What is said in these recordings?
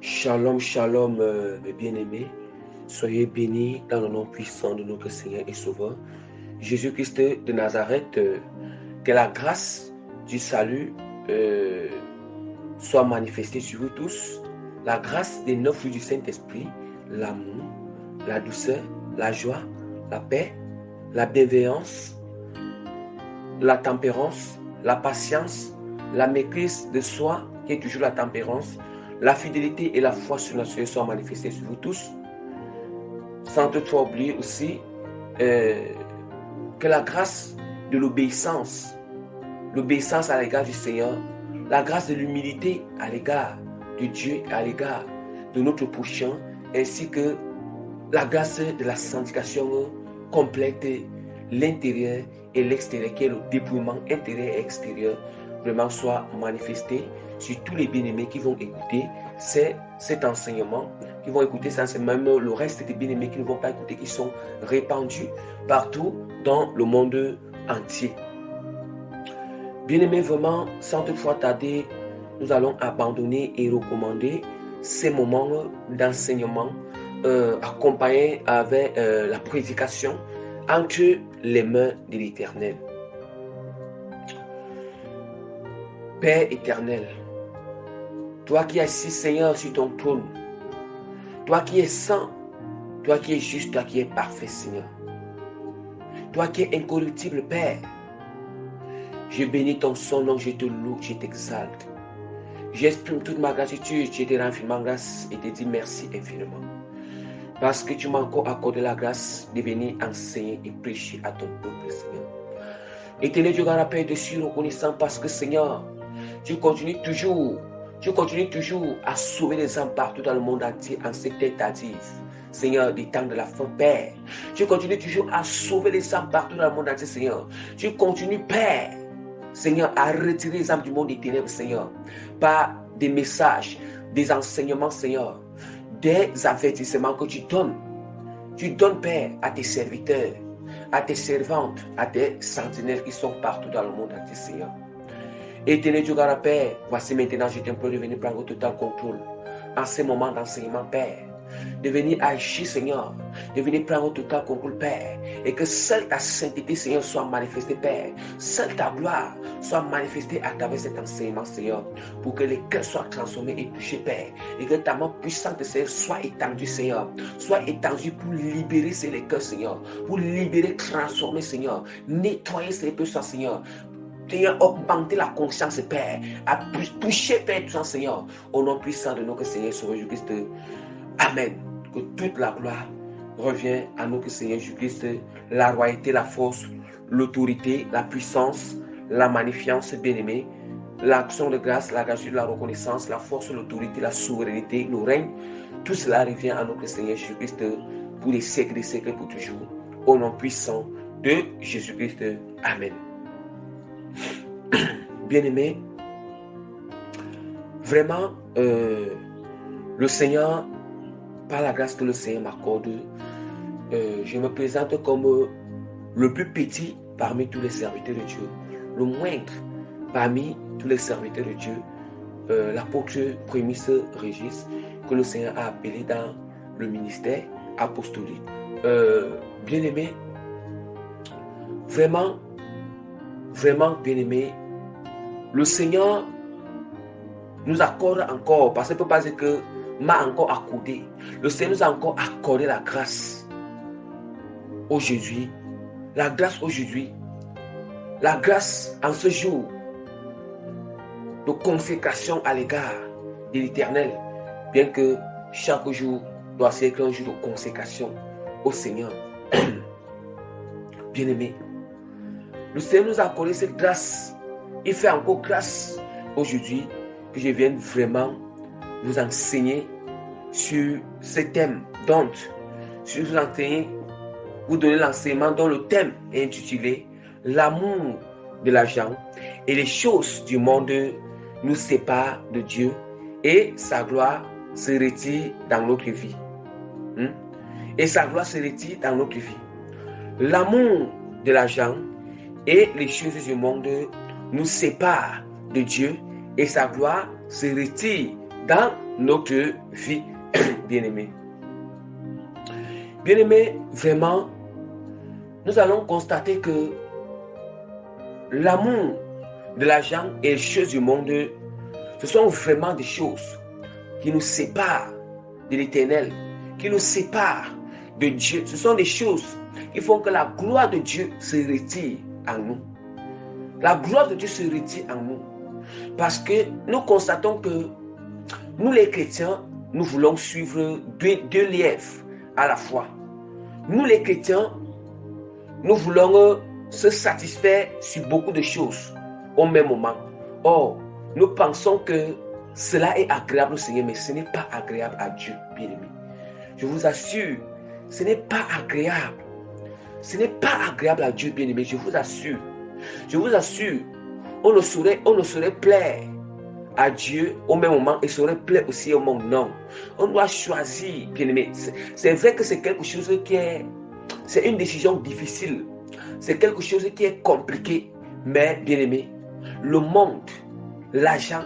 Shalom, shalom, mes bien-aimés. Soyez bénis dans le nom puissant de notre Seigneur et Sauveur, Jésus-Christ de Nazareth. Que la grâce du salut soit manifestée sur vous tous. La grâce des 9 fruits du Saint-Esprit, l'amour, la douceur, la joie, la paix, la bienveillance, la tempérance, la patience, la maîtrise de soi, qui est toujours la tempérance, la fidélité et la foi sur notre Seigneur soient manifestées sur vous tous. Sans toutefois oublier aussi que la grâce de l'obéissance à l'égard du Seigneur, la grâce de l'humilité à l'égard de Dieu et à l'égard de notre prochain, ainsi que la grâce de la sanctification complète, l'intérieur et l'extérieur, qui est le dépouillement intérieur et extérieur, vraiment soit manifesté sur tous les bien-aimés qui vont écouter cet enseignement, qui vont écouter ça, c'est même le reste des bien-aimés qui ne vont pas écouter, qui sont répandus partout dans le monde entier. Bien-aimés, vraiment, sans toutefois tarder, nous allons abandonner et recommander ces moments d'enseignement accompagnés avec la prédication entre les mains de l'Éternel. Père éternel, toi qui es assis, Seigneur, sur ton trône, toi qui es saint, toi qui es juste, toi qui es parfait, Seigneur, toi qui es incorruptible, Père, je bénis ton nom, je te loue, je t'exalte. J'exprime toute ma gratitude, je te rends infiniment grâce et te dis merci infiniment. Parce que tu m'as encore accordé la grâce de venir enseigner et prêcher à ton peuple, Seigneur. Éternel Dieu, grand Père, je suis reconnaissant parce que, Seigneur, tu continues toujours à sauver les âmes partout dans le monde entier en ces temps tardifs. Seigneur, des temps de la fin, Père. Tu continues toujours à sauver les âmes partout dans le monde entier, Seigneur. Tu continues, Père, Seigneur, à retirer les âmes du monde des ténèbres, Seigneur, par des messages, des enseignements, Seigneur, des avertissements que tu donnes. Tu donnes, Père, à tes serviteurs, à tes servantes, à tes sentinelles qui sont partout dans le monde entier, Seigneur. Éternel Dieu, grand Père, voici maintenant, je t'implore de venir prendre total contrôle en ces moments d'enseignement, Père. De venir agir, Seigneur, de venir prendre total contrôle, Père, et que seule ta sainteté, Seigneur, soit manifestée, Père. Seule ta gloire soit manifestée à travers cet enseignement, Seigneur, pour que les cœurs soient transformés et touchés, Père, et que ta main puissante, Seigneur, soit étendue, Seigneur, soit étendue pour libérer les cœurs, Seigneur, pour libérer, transformer, Seigneur, nettoyer ces cœurs, Seigneur. Seigneur, augmenter la conscience, Père, à toucher, Père, tout ça, Seigneur, au nom puissant de notre Seigneur Sauveur Jésus-Christ. Amen. Que toute la gloire revient à notre Seigneur Jésus-Christ, la royauté, la force, l'autorité, la puissance, la magnificence, bien-aimé, l'action de grâce, la gratitude, la reconnaissance, la force, l'autorité, la souveraineté, le règne. Tout cela revient à notre Seigneur Jésus-Christ pour les siècles des siècles, pour toujours. Au nom puissant de Jésus-Christ. Amen. Bien-aimé, vraiment, le Seigneur, par la grâce que le Seigneur m'accorde, je me présente comme le plus petit parmi tous les serviteurs de Dieu, le moindre parmi tous les serviteurs de Dieu, l'apôtre Prémice Régis, que le Seigneur a appelé dans le ministère apostolique. Bien-aimé, vraiment bien-aimé, le Seigneur nous accorde encore, parce qu'on ne peut pas dire que m'a encore accordé. Le Seigneur nous a encore accordé la grâce aujourd'hui. La grâce aujourd'hui. La grâce en ce jour de consécration à l'égard de l'Éternel. Bien que chaque jour doit être un jour de consécration au Seigneur. Bien-aimé, le Seigneur nous a accordé cette grâce. Il fait encore grâce aujourd'hui que je vienne vraiment vous enseigner sur ce thème. Donc, je vous enseigner, vous donner l'enseignement dont le thème est intitulé « L'amour de l'argent et les choses du monde nous séparent de Dieu et sa gloire se retire dans notre vie. » Et sa gloire se retire dans notre vie. L'amour de l'argent et les choses du monde nous séparent de Dieu et sa gloire se retire dans notre vie, bien-aimés. Bien-aimés, vraiment, nous allons constater que l'amour de l'argent et les choses du monde, ce sont vraiment des choses qui nous séparent de l'Éternel, qui nous séparent de Dieu. Ce sont des choses qui font que la gloire de Dieu se retire en nous. La gloire de Dieu se retire en nous. Parce que nous constatons que nous les chrétiens, nous voulons suivre deux lièvres à la fois. Nous les chrétiens, nous voulons se satisfaire sur beaucoup de choses au même moment. Or, nous pensons que cela est agréable au Seigneur, mais ce n'est pas agréable à Dieu, bien-aimé. Je vous assure, ce n'est pas agréable. Ce n'est pas agréable à Dieu, bien-aimé, je vous assure. Je vous assure, on ne saurait plaire à Dieu au même moment et saurait plaire aussi au monde. Non. On doit choisir, bien-aimé. C'est vrai que c'est quelque chose c'est une décision difficile. C'est quelque chose qui est compliqué. Mais, bien-aimé, le monde, l'argent,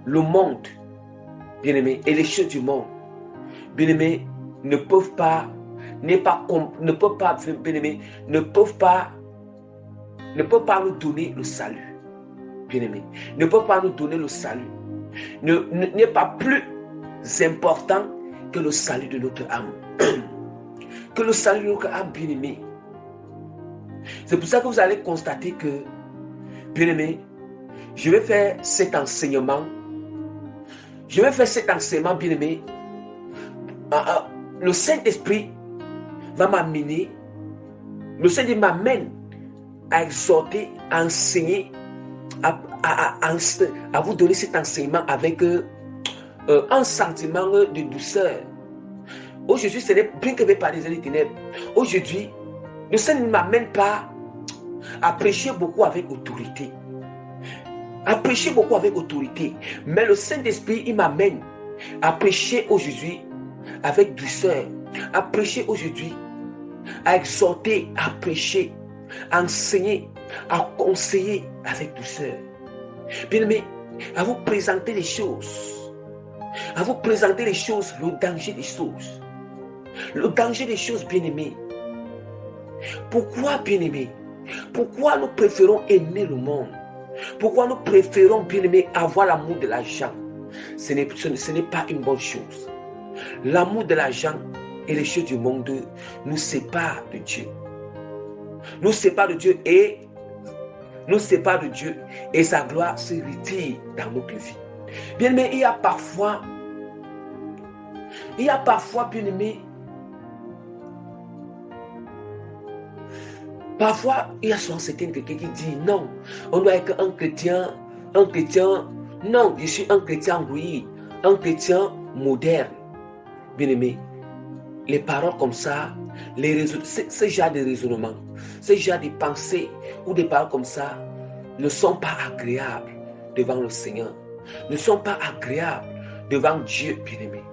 le monde, bien-aimé, et les choses du monde, bien-aimé, ne peuvent pas, bien-aimé, ne peuvent pas nous donner le salut. Bien-aimé, ne peuvent pas nous donner le salut. N'est pas plus important que le salut de notre âme. Que le salut de notre âme, bien-aimé. C'est pour ça que vous allez constater que, bien-aimé, je vais faire cet enseignement. Je vais faire cet enseignement, bien-aimé. Le Saint-Esprit va m'amener. Le Saint-Esprit m'amène à exhorter, à enseigner, à vous donner cet enseignement avec un sentiment de douceur. Aujourd'hui, ce n'est bien que par les ténèbres. Aujourd'hui, le Seigneur ne m'amène pas à prêcher beaucoup avec autorité. À prêcher beaucoup avec autorité. Mais le Saint-Esprit, il m'amène à prêcher aujourd'hui avec douceur. À prêcher aujourd'hui, à exhorter, à prêcher, à enseigner, à conseiller avec douceur. Bien-aimé, à vous présenter les choses. À vous présenter les choses, le danger des choses. Le danger des choses, bien-aimé. Pourquoi, bien-aimé? Pourquoi nous préférons aimer le monde? Pourquoi nous préférons, bien-aimé, avoir l'amour de l'argent? Ce n'est pas une bonne chose. L'amour de l'argent et les choses du monde nous séparent de Dieu. Nous séparent de Dieu et sa gloire se retire dans notre vie. Bien-aimé, il y a parfois, bien-aimé, parfois, il y a souvent quelqu'un qui dit non, on doit être un chrétien, non, je suis un chrétien, oui, un chrétien moderne. Bien-aimé, les paroles comme ça, ce genre de raisonnement, ce genre de pensées ou des paroles comme ça ne sont pas agréables devant le Seigneur, ne sont pas agréables devant Dieu, bien-aimé.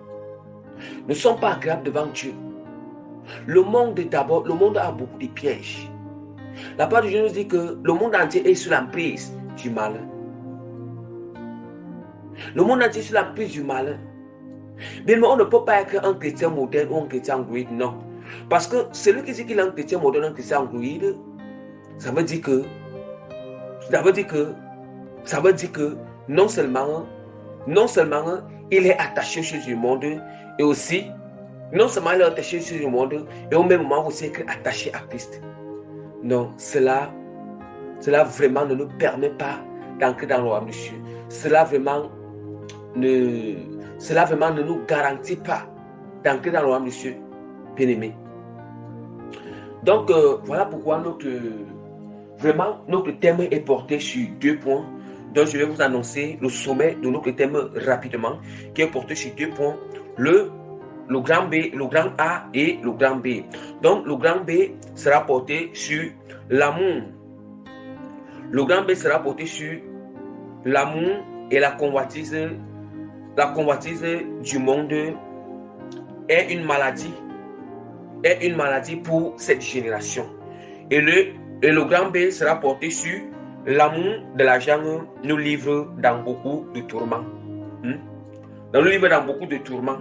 Ne sont pas agréables devant Dieu. Le monde a beaucoup de pièges. La parole de Dieu nous dit que le monde entier est sous l'emprise du malin. Le monde entier est sous l'emprise du malin. Mais on ne peut pas être un chrétien moderne ou un chrétien androïde, non. Parce que celui qui dit qu'il est un chrétien moderne ou un chrétien androïde, ça veut dire que non seulement il est attaché aux choses du monde, et aussi, non seulement il est attaché aux choses du monde, et au même moment aussi il est attaché à Christ. Non, cela vraiment ne nous permet pas d'entrer dans le royaume de Dieu. Cela vraiment ne nous garantit pas d'entrer dans le royaume de Dieu, bien-aimé. Donc, voilà pourquoi notre thème est porté sur 2 points. Donc, je vais vous annoncer le sommet de notre thème rapidement, qui est porté sur 2 points. Le grand B, le grand A et le grand B. Donc, le grand B sera porté sur l'amour. Le grand B sera porté sur l'amour et la convoitise. La convoitise du monde est une maladie pour cette génération. Et le grand B sera porté sur l'amour de l'argent nous livre dans beaucoup de tourments. Dans le livre, dans beaucoup de tourments.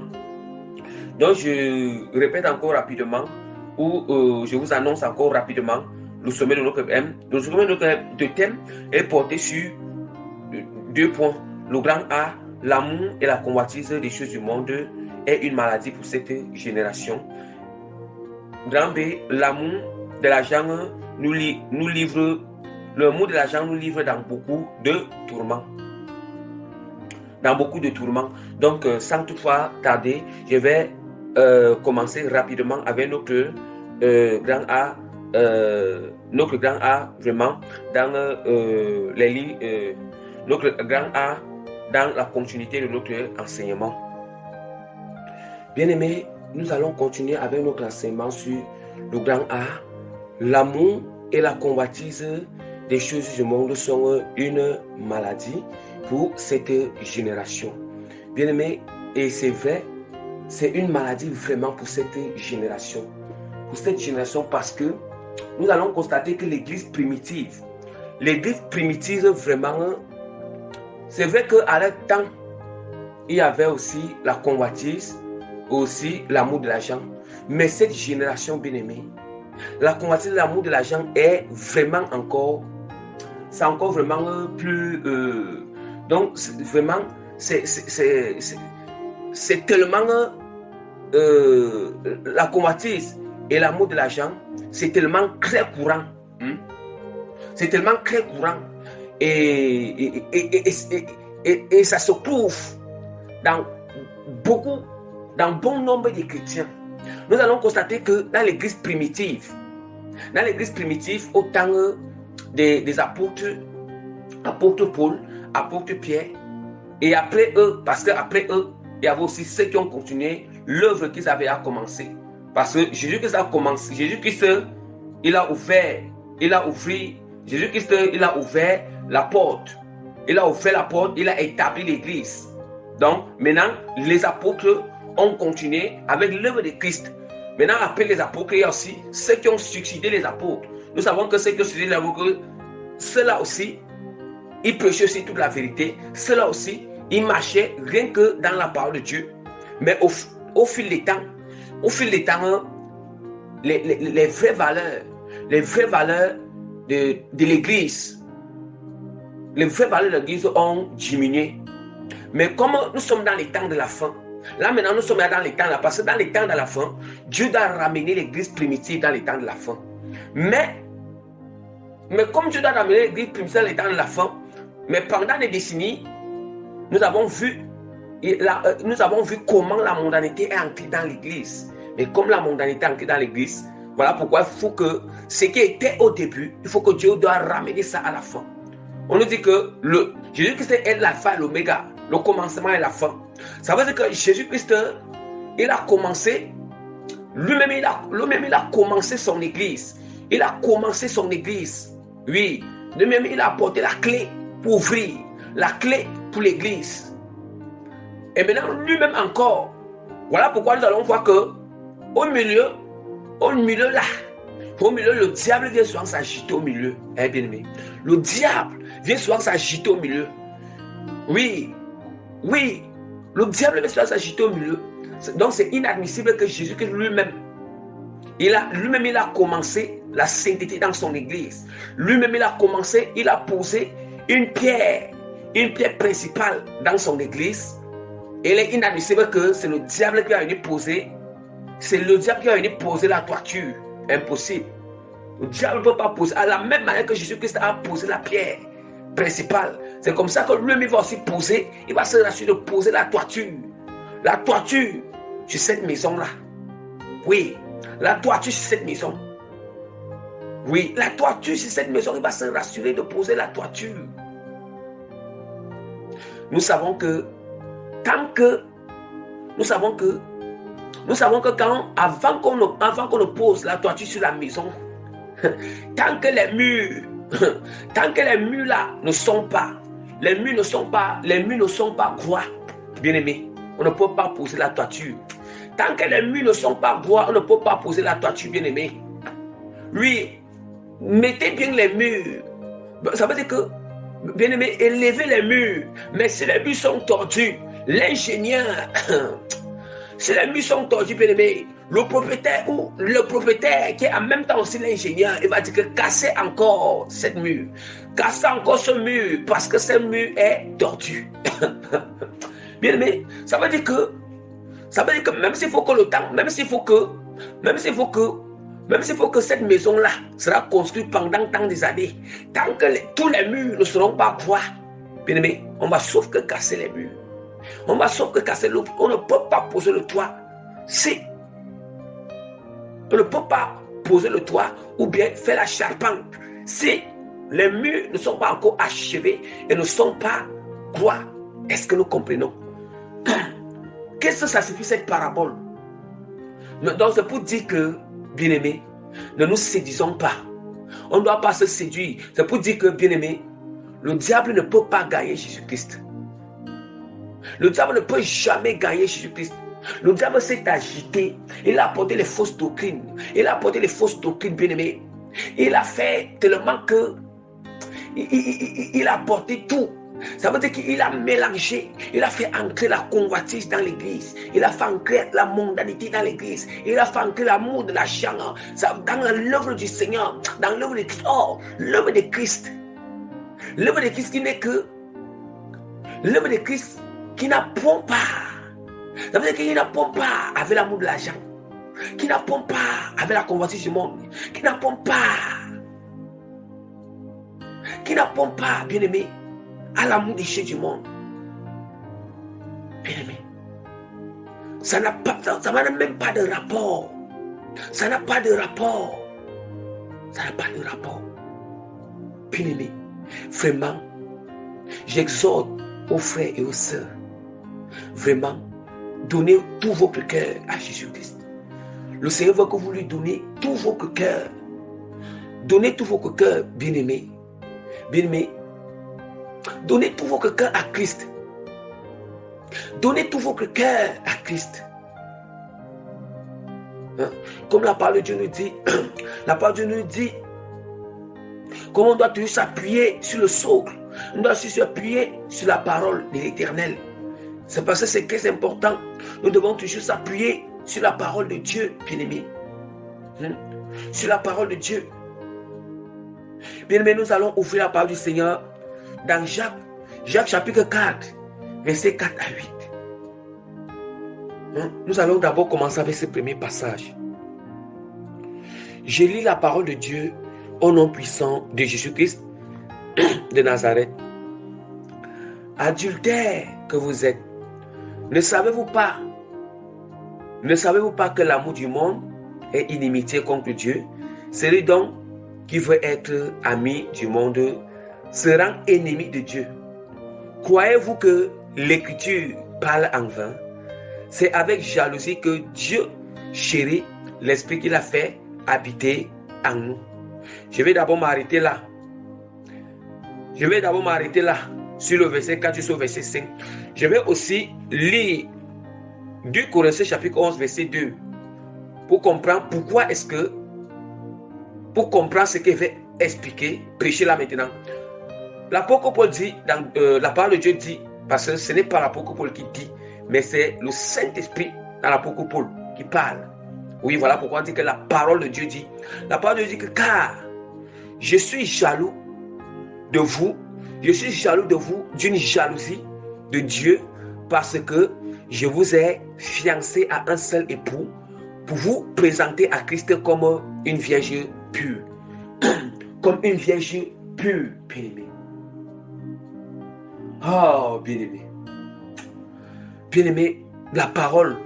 Donc, je répète encore rapidement, ou je vous annonce encore rapidement, le sommet de notre thème. Le sommet de notre thème est porté sur 2 points. Le grand A, l'amour et la convoitise des choses du monde est une maladie pour cette génération. Grand B, l'amour de l'argent nous livre, le mot de l'argent nous livre dans beaucoup de tourments. Dans beaucoup de tourments. Donc, sans toutefois tarder, je vais commencer rapidement avec notre grand A. Notre grand A, vraiment, dans les lignes, notre grand A, dans la continuité de notre enseignement. Bien-aimés, nous allons continuer avec notre enseignement sur le grand A. L'amour et la convoitise des choses du monde sont une maladie pour cette génération. Bien-aimés, et c'est vrai, c'est une maladie vraiment pour cette génération. Pour cette génération parce que nous allons constater que l'église primitive vraiment, c'est vrai qu'à leur temps, il y avait aussi la convoitise, aussi l'amour de l'argent. Mais cette génération bien-aimée, la convoitise de l'amour de l'argent est vraiment encore, c'est encore vraiment plus... donc vraiment, c'est tellement... la convoitise et l'amour de l'argent, c'est tellement très courant. C'est tellement très courant. Et ça se trouve dans bon nombre de chrétiens. Nous allons constater que dans l'église primitive, au temps des apôtres Paul, apôtre Pierre, et après eux, parce qu'après eux, il y avait aussi ceux qui ont continué l'œuvre qu'ils avaient à commencer. Parce que Jésus-Christ a commencé, Jésus-Christ, il a ouvert la porte. Il a ouvert la porte, il a établi l'église. Donc, maintenant, les apôtres ont continué avec l'œuvre de Christ. Maintenant, après les apôtres, il y a aussi ceux qui ont succédé les apôtres. Nous savons que ceux qui ont succédé les apôtres, ceux-là aussi, ils prêchaient aussi toute la vérité. Ceux-là aussi, ils marchaient rien que dans la parole de Dieu. Mais au fil des temps, les vraies valeurs de l'église, ont diminué. Mais comme nous sommes dans les temps de la fin, là maintenant nous sommes dans les temps de la fin, parce que dans les temps de la fin, Dieu doit ramener l'église primitive dans les temps de la fin. Mais comme Dieu doit ramener l'église primitive dans les temps de la fin, mais pendant des décennies, nous avons vu comment la mondanité est entrée dans l'église. Et comme la mondanité est entrée dans l'église, voilà pourquoi il faut que ce qui était au début, il faut que Dieu doit ramener ça à la fin. On nous dit que Jésus-Christ est l'alpha et l'oméga, le commencement et la fin. Ça veut dire que Jésus-Christ, il a commencé, lui-même il a commencé son église. Il a commencé son église. Oui, lui-même il a apporté la clé pour ouvrir, la clé pour l'église. Et maintenant lui-même encore. Voilà pourquoi nous allons voir que au milieu là, le diable vient souvent s'agiter au milieu. Bien aimé. Le diable vient souvent s'agiter au milieu. Oui, le diable vient souvent s'agiter au milieu. Donc c'est inadmissible que Jésus-Christ lui-même, il a commencé la sainteté dans son église. Lui-même il a posé une pierre principale dans son église. Et il est inadmissible que c'est le diable qui a venu poser. C'est le diable qui a venu poser la toiture. Impossible. Le diable ne peut pas poser. À la même manière que Jésus-Christ a posé la pierre principale. C'est comme ça que lui-même va aussi poser. Il va se rassurer de poser la toiture. La toiture sur cette maison-là. Oui. La toiture sur cette maison. Oui. La toiture sur cette maison. Il va se rassurer de poser la toiture. Nous savons que avant qu'on ne pose la toiture sur la maison, tant que les murs là ne sont pas droits, bien aimé, on ne peut pas poser la toiture. Tant que les murs ne sont pas droits, on ne peut pas poser la toiture, bien aimé. Oui, mettez bien les murs. Ça veut dire que, bien aimé, élevez les murs. Mais si les murs sont tordus, l'ingénieur, si les murs sont tordus, bien aimé, le propriétaire qui est en même temps aussi l'ingénieur, il va dire que cassez encore cette mur, cassez encore ce mur parce que ce mur est tordu. Bien aimé, ça veut dire que même s'il faut que le temps, même s'il faut que cette maison-là sera construite pendant tant des années, tant que tous les murs ne seront pas quoi, bien aimé, on va sauf que casser les murs. On va sauf que casser le... On ne peut pas poser le toit. Si. On ne peut pas poser le toit ou bien faire la charpente. Si les murs ne sont pas encore achevés et ne sont pas quoi. Est-ce que nous comprenons? Qu'est-ce que ça signifie cette parabole? Donc c'est pour dire que, bien-aimés, ne nous séduisons pas. On ne doit pas se séduire. C'est pour dire que, bien-aimés, le diable ne peut pas gagner Jésus-Christ. Le diable ne peut jamais gagner Jésus-Christ. Le diable s'est agité. Il a apporté les fausses doctrines. Il a apporté les fausses doctrines, bien-aimés. Il a fait tellement que il a apporté tout. Ça veut dire qu'il a mélangé. Il a fait entrer la convoitise dans l'église. Il a fait entrer la mondanité dans l'église. Il a fait entrer l'amour de l'argent dans l'œuvre du Seigneur, dans l'œuvre de Christ. Oh, l'œuvre de Christ. L'œuvre de Christ qui n'est que l'œuvre de Christ qui n'apprend pas. Ça veut dire qu'il n'apprend pas avec l'amour de l'argent, qui n'apprend pas avec la convoitise du monde, qui n'apprend pas, bien aimé, à l'amour des choses du monde. Bien aimé, ça n'a même pas de rapport. Ça n'a pas de rapport. Ça n'a pas de rapport. Bien aimé, vraiment, j'exhorte aux frères et aux sœurs, vraiment, donnez tout votre cœur à Jésus-Christ. Le Seigneur veut que vous lui donnez tout votre cœur. Donnez tout votre cœur, bien-aimé. Bien-aimé, donnez tout votre cœur à Christ. Donnez tout votre cœur à Christ. Hein? Comme la parole de Dieu nous dit, la parole de Dieu nous dit, comment on doit toujours s'appuyer sur le socle. On doit s'appuyer sur la parole de l'Éternel. C'est parce que c'est très important. Nous devons toujours s'appuyer sur la parole de Dieu, bien-aimé. Sur la parole de Dieu. Bien-aimé, nous allons ouvrir la parole du Seigneur dans Jacques chapitre 4, versets 4 à 8. Nous allons d'abord commencer avec ce premier passage. Je lis la parole de Dieu au nom puissant de Jésus-Christ de Nazareth. Adultères que vous êtes, ne savez-vous pas que l'amour du monde est inimitié contre Dieu? Celui donc qui veut être ami du monde se rend ennemi de Dieu. Croyez-vous que l'Écriture parle en vain? C'est avec jalousie que Dieu chérit l'Esprit qu'il a fait habiter en nous. Je vais d'abord m'arrêter là. Sur le verset 4 jusqu'au verset 5. Je vais aussi lire 2 Corinthiens chapitre 11 verset 2 pour comprendre ce qu'il veut expliquer, prêcher là maintenant. L'apôtre Paul dit, dans la parole de Dieu dit, parce que ce n'est pas l'apôtre Paul qui dit, mais c'est le Saint-Esprit dans l'apôtre Paul qui parle. Oui, voilà pourquoi on dit que la parole de Dieu dit. La parole de Dieu dit que car je suis jaloux de vous, d'une jalousie de Dieu, parce que je vous ai fiancé à un seul époux pour vous présenter à Christ comme une vierge pure. Comme une vierge pure, bien-aimé. Oh, bien-aimé. Bien-aimé, la parole,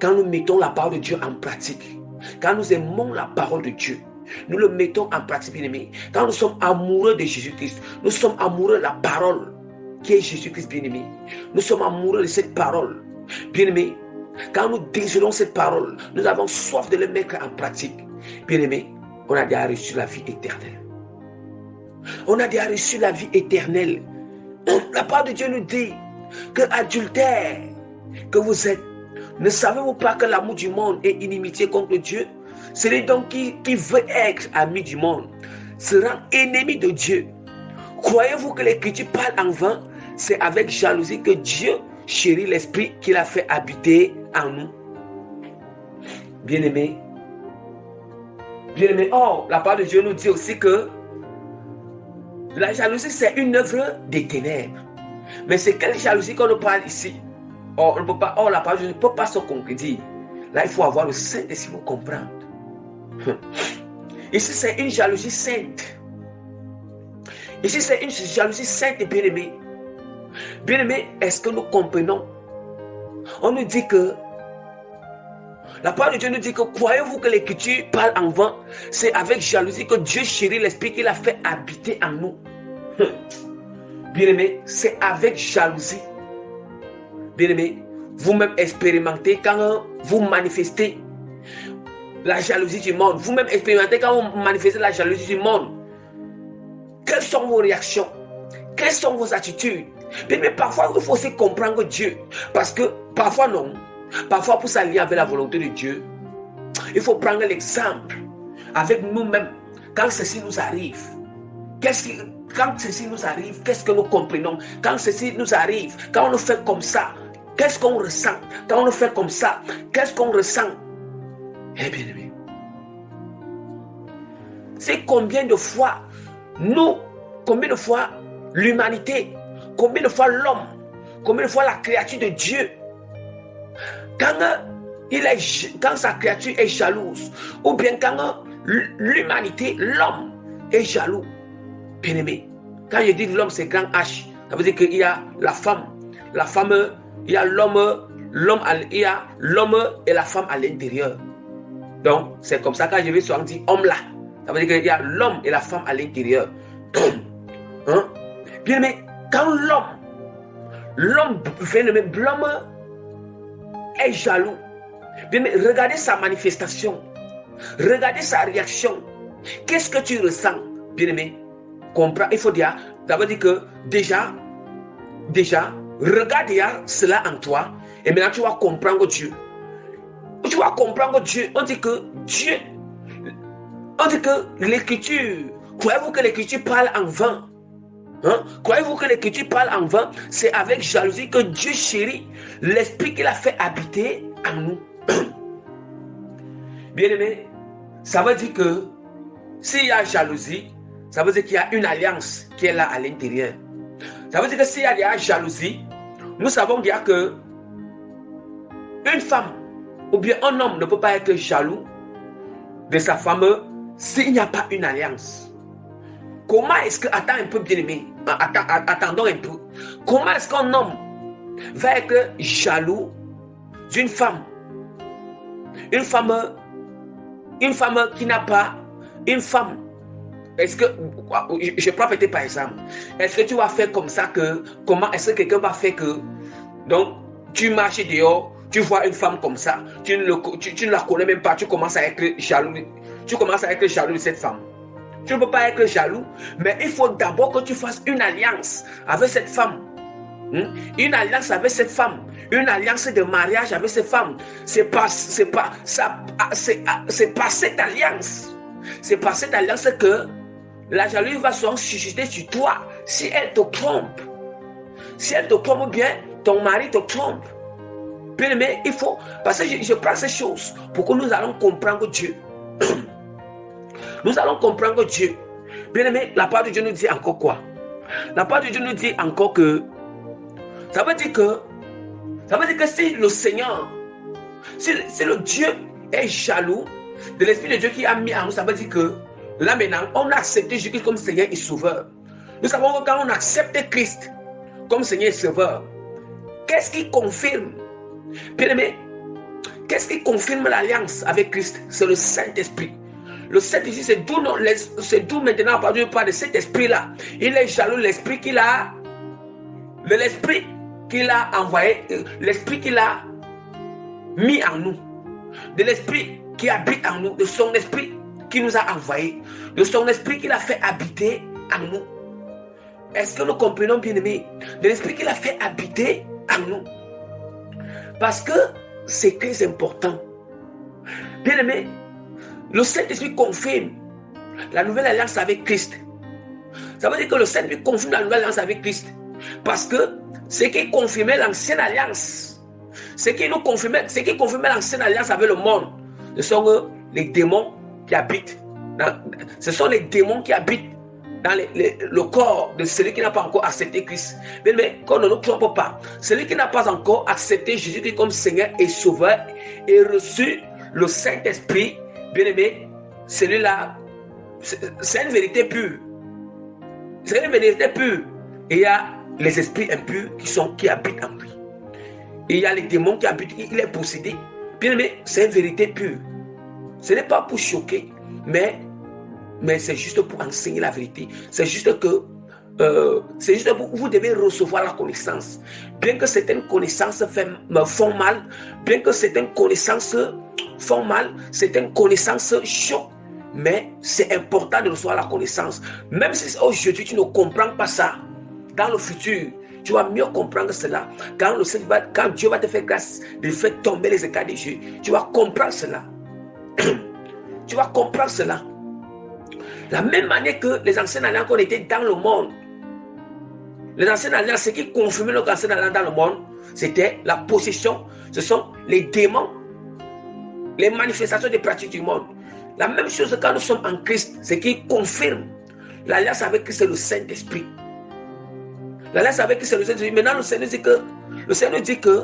quand nous mettons la parole de Dieu en pratique, quand nous aimons la parole de Dieu, nous le mettons en pratique, bien-aimé. Quand nous sommes amoureux de Jésus-Christ, nous sommes amoureux de la parole qui est Jésus-Christ, bien-aimé. Nous sommes amoureux de cette parole, bien-aimé. Quand nous désirons cette parole, nous avons soif de le mettre en pratique. Bien-aimé, on a déjà reçu la vie éternelle. On a déjà reçu la vie éternelle. La parole de Dieu nous dit que adultères que vous êtes, ne savez-vous pas que l'amour du monde est inimitié contre Dieu? Celui donc qui veut être ami du monde sera ennemi de Dieu. Croyez-vous que l'Écriture parle en vain? C'est avec jalousie que Dieu chérit l'esprit qu'il a fait habiter en nous. Bien-aimé, la parole de Dieu nous dit aussi que la jalousie, c'est une œuvre des ténèbres. Mais c'est quelle jalousie qu'on nous parle ici? La parole de Dieu ne peut pas se concrétiser. Là, il faut avoir le Saint-Esprit pour comprendre. Ici, c'est une jalousie sainte. Ici, c'est une jalousie sainte et bien-aimée. Bien-aimé, est-ce que nous comprenons? On nous dit que la parole de Dieu nous dit que croyez-vous que l'Écriture parle en vain? C'est avec jalousie que Dieu chérit l'esprit qu'il a fait habiter en nous. Bien-aimé, c'est avec jalousie. Bien-aimé, vous-même expérimentez quand vous manifestez la jalousie du monde. Vous-même expérimentez quand vous manifestez la jalousie du monde. Quelles sont vos réactions? Quelles sont vos attitudes? Mais parfois, il faut aussi comprendre Dieu. Parce que parfois, non. Parfois, pour s'allier avec la volonté de Dieu, il faut prendre l'exemple avec nous-mêmes. Quand ceci nous arrive, quand ceci nous arrive, qu'est-ce que nous comprenons? Quand ceci nous arrive, quand on le fait comme ça, qu'est-ce qu'on ressent? Quand on le fait comme ça, qu'est-ce qu'on ressent? Eh bien aimé, c'est combien de fois l'humanité, combien de fois l'homme, combien de fois la créature de Dieu, quand sa créature est jalouse, ou bien quand l'humanité, l'homme est jaloux. Bien aimé, quand je dis l'homme, c'est grand H, ça veut dire qu'il y a la femme, il y a l'homme, il y a l'homme et la femme à l'intérieur. Donc, c'est comme ça, quand je vais souvent dire homme là, ça veut dire qu'il y a l'homme et la femme à l'intérieur. Hein? Bien aimé, quand l'homme est jaloux, bien aimé, regardez sa manifestation, regardez sa réaction. Qu'est-ce que tu ressens, bien aimé? Comprends, il faut dire, ça veut dire que déjà, regarde cela en toi, et maintenant tu vas comprendre Dieu. Tu vas comprendre Dieu. On dit que l'Écriture, croyez-vous que l'Écriture parle en vain? Hein? Croyez-vous que l'Écriture parle en vain? C'est avec jalousie que Dieu chérit l'esprit qu'il a fait habiter en nous. Bien-aimé, ça veut dire que s'il y a jalousie, ça veut dire qu'il y a une alliance qui est là à l'intérieur. Ça veut dire que s'il y a de la jalousie, nous savons bien que une femme ou bien un homme ne peut pas être jaloux de sa femme s'il n'y a pas une alliance. Comment est-ce que, attends un peu bien-aimé, attendons un peu. Comment est-ce qu'un homme va être jaloux d'une femme? Une femme qui n'a pas, une femme. Est-ce que, je prends peut-être par exemple, est-ce que tu vas faire comme ça comment est-ce que quelqu'un va faire que, donc, tu marches dehors, tu vois une femme comme ça, tu ne la connais même pas, tu commences à être jaloux de cette femme. Tu ne peux pas être jaloux, mais il faut d'abord que tu fasses une alliance avec cette femme. Une alliance avec cette femme, une alliance de mariage avec cette femme. C'est par cette alliance. C'est par cette alliance que la jalousie va se susciter sur toi si elle te trompe. Si elle te trompe bien, ton mari te trompe. Bien aimé, il faut, parce que je prends ces choses pour que nous allons comprendre Dieu. Nous allons comprendre Dieu. Bien aimé, la parole de Dieu nous dit encore quoi? La parole de Dieu nous dit encore que ça veut dire que si le Seigneur, si le Dieu est jaloux de l'Esprit de Dieu qui a mis en nous, ça veut dire que là maintenant, on a accepté Jésus comme Seigneur et Sauveur. Nous savons que quand on accepte Christ comme Seigneur et Sauveur, qu'est-ce qui confirme? Bien aimé, qu'est-ce qui confirme l'alliance avec Christ? C'est le Saint-Esprit. Le Saint-Esprit, c'est d'où maintenant, par Dieu, par de cet esprit-là. Il est jaloux de l'esprit qu'il a envoyé, l'esprit qu'il a mis en nous, de l'esprit qui habite en nous, de son esprit qui nous a envoyé, de son esprit qu'il a fait habiter en nous. Est-ce que nous comprenons, bien aimé? De l'esprit qu'il a fait habiter en nous. Parce que c'est très important. Bien aimé, le Saint-Esprit confirme la nouvelle alliance avec Christ. Ça veut dire que le Saint-Esprit confirme la nouvelle alliance avec Christ. Parce que ce qui confirmait l'ancienne alliance, ce qui confirmait l'ancienne alliance avec le monde, ce sont les démons qui habitent. Ce sont les démons qui habitent dans le corps de celui qui n'a pas encore accepté Christ. Mais qu'on ne nous trompe pas, celui qui n'a pas encore accepté Jésus-Christ comme Seigneur et Sauveur et reçu le Saint-Esprit, bien aimé, celui-là, c'est une vérité pure. C'est une vérité pure. Et il y a les esprits impurs qui habitent en lui. Et il y a les démons qui habitent, il est possédé. Bien aimé, c'est une vérité pure. Ce n'est pas pour choquer, mais c'est juste pour enseigner la vérité. C'est juste que vous devez recevoir la connaissance. Bien que certaines connaissances font mal, bien que certaines connaissances font mal, certaines connaissances choquent, mais c'est important de recevoir la connaissance. Même si aujourd'hui tu ne comprends pas ça, dans le futur, tu vas mieux comprendre cela. Quand Dieu va te faire grâce de faire tomber les écarts de Dieu, tu vas comprendre cela. Tu vas comprendre cela. La même manière que les anciennes alliances qu'on était dans le monde, les anciennes alliances, ce qui confirmait notre ancienne alliance dans le monde, c'était la possession, ce sont les démons, les manifestations des pratiques du monde. La même chose quand nous sommes en Christ, ce qui confirme l'alliance avec Christ, c'est le Saint-Esprit. L'alliance avec Christ, c'est le Saint-Esprit. Maintenant, le Seigneur dit que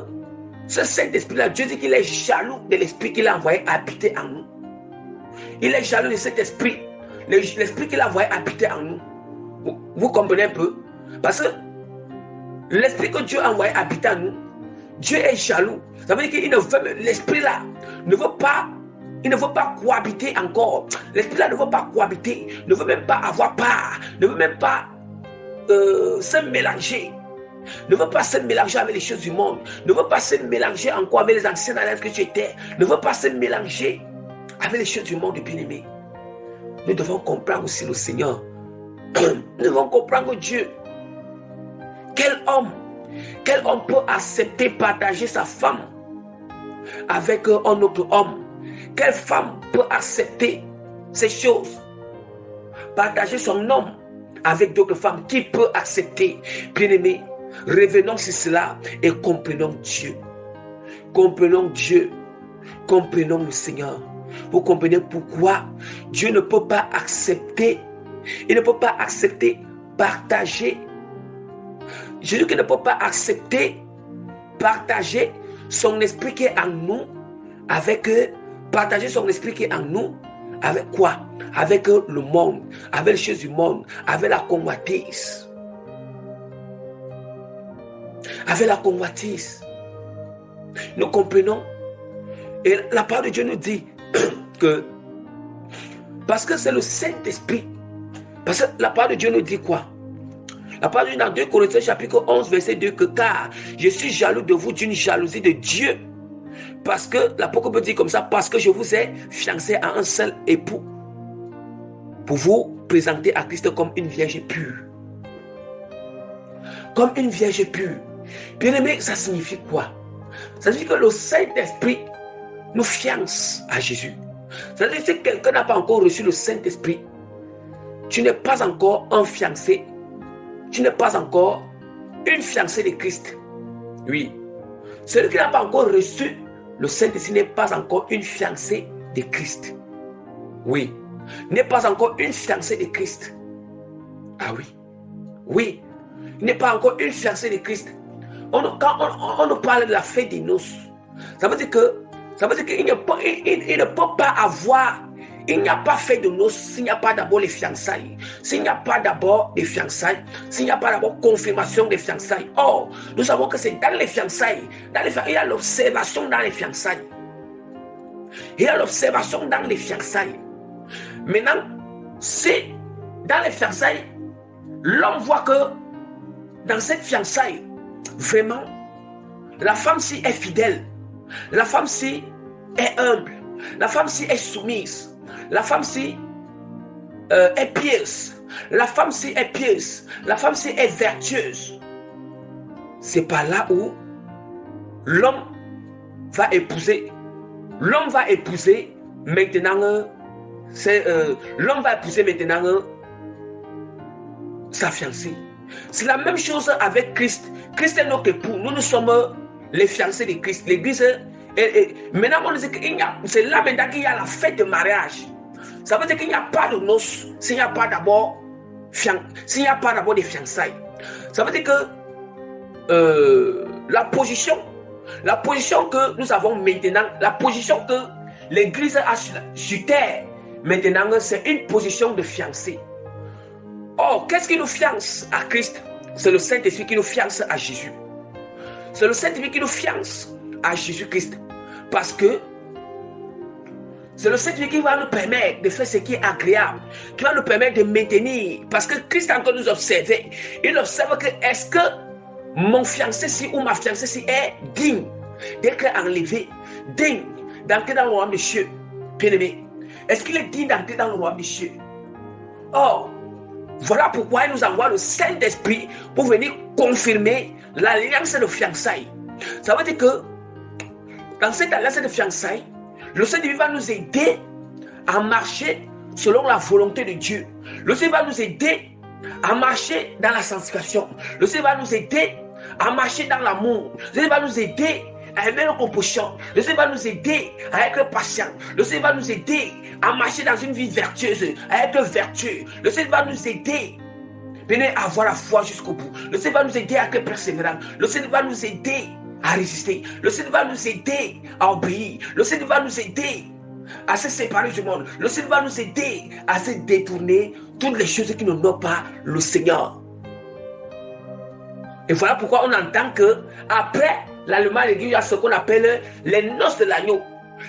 ce Saint-Esprit-là, Dieu dit qu'il est jaloux de l'Esprit qu'il a envoyé habiter en nous. Il est jaloux de cet esprit, l'esprit qu'il a envoyé habiter en nous. Vous comprenez un peu? Parce que l'esprit que Dieu a envoyé habiter en nous, Dieu est jaloux. Ça veut dire qu'il ne veut, l'esprit-là ne veut pas cohabiter encore. L'esprit-là ne veut pas cohabiter, ne veut même pas avoir part, ne veut même pas se mélanger. Ne veut pas se mélanger avec les choses du monde. Ne veut pas se mélanger encore avec les anciennes alliances que tu étais. Ne veut pas se mélanger avec les choses du monde, bien-aimé. Nous devons comprendre aussi le Seigneur. Nous devons comprendre Dieu. Quel homme peut accepter partager sa femme avec un autre homme? Quelle femme peut accepter ces choses? Partager son homme avec d'autres femmes. Qui peut accepter? Bien-aimé, revenons sur cela et comprenons Dieu. Comprenons Dieu. Comprenons le Seigneur. Vous comprenez pourquoi Dieu ne peut pas accepter, il ne peut pas accepter partager. Jésus qui ne peut pas accepter partager son esprit qui est en nous avec partager son esprit qui est en nous avec quoi? Avec le monde, avec les choses du monde, avec la convoitise. Avec la convoitise. Nous comprenons. Et la parole de Dieu nous dit que parce que c'est le Saint-Esprit, parce que la parole de Dieu nous dit quoi? La parole de Dieu dans 2 Corinthiens chapitre 11 verset 2 que car je suis jaloux de vous d'une jalousie de Dieu, parce que l'apôtre peut dire comme ça, parce que je vous ai fiancé à un seul époux pour vous présenter à Christ comme une vierge pure. Comme une vierge pure. Bien aimé, ça signifie quoi? Ça signifie que le Saint-Esprit nous fiance à Jésus. C'est-à-dire que si quelqu'un n'a pas encore reçu le Saint-Esprit, tu n'es pas encore un fiancé, tu n'es pas encore une fiancée de Christ. Oui. Celui qui n'a pas encore reçu le Saint-Esprit n'est pas encore une fiancée de Christ. Oui. N'est pas encore une fiancée de Christ. Ah oui. Oui. N'est pas encore une fiancée de Christ. Quand on nous parle de la fête des noces, ça veut dire qu'il ne peut pas avoir, il n'y a pas fait de noces s'il n'y a pas d'abord les fiançailles. S'il n'y a pas d'abord des fiançailles, s'il n'y a pas d'abord confirmation des fiançailles. Or, nous savons que c'est dans les fiançailles, il y a l'observation dans les fiançailles. Il y a l'observation dans les fiançailles. Maintenant, si dans les fiançailles, l'homme voit que dans cette fiançaille, vraiment, la femme-ci est fidèle, la femme-ci est humble, la femme-ci est soumise, la femme-ci est pieuse, la femme-ci est pieuse, la femme-ci est vertueuse. C'est pas là où l'homme va épouser. L'homme va épouser maintenant, l'homme va épouser maintenant sa fiancée. C'est la même chose avec Christ. Christ est notre époux. Nous sommes les fiancés de Christ. L'église maintenant, on dit qu'il y a, c'est là maintenant qu'il y a la fête de mariage. Ça veut dire qu'il n'y a pas de noces s'il n'y a pas d'abord des fiançailles. Ça veut dire que la position que nous avons maintenant, la position que l'église a sur terre maintenant, c'est une position de fiancé. Or, qu'est-ce qui nous fiance à Christ? C'est le Saint-Esprit qui nous fiance à Jésus. C'est le Saint-Esprit qui nous fiance à Jésus-Christ. Parce que c'est le Saint-Esprit qui va nous permettre de faire ce qui est agréable, qui va nous permettre de maintenir. Parce que Christ a encore nous observé. Il observe que est-ce que mon fiancé-ci ou ma fiancée-ci est digne d'être enlevé, digne d'entrer dans le royaume des cieux, bien-aimé. Est-ce qu'il est digne d'entrer dans le royaume des cieux? Or, voilà pourquoi il nous envoie le Saint-Esprit pour venir confirmer l'alliance de fiançailles. Ça veut dire que dans cette alliance de fiançailles, le Saint-Esprit va nous aider à marcher selon la volonté de Dieu. Le Saint-Esprit va nous aider à marcher dans la sanctification. Le Saint-Esprit va nous aider à marcher dans l'amour. Le Saint-Esprit va nous aider à aimer nos compassions. Le Seigneur va nous aider à être patient. Le Seigneur va nous aider à marcher dans une vie vertueuse, à être vertueux. Le Seigneur va nous aider à avoir la foi jusqu'au bout. Le Seigneur va nous aider à être persévérant. Le Seigneur va nous aider à résister. Le Seigneur va nous aider à obéir. Le Seigneur va nous aider à se séparer du monde. Le Seigneur va nous aider à se détourner toutes les choses qui n'honorent pas le Seigneur. Et voilà pourquoi on entend que après l'Allemagne, il y a ce qu'on appelle les noces de l'agneau.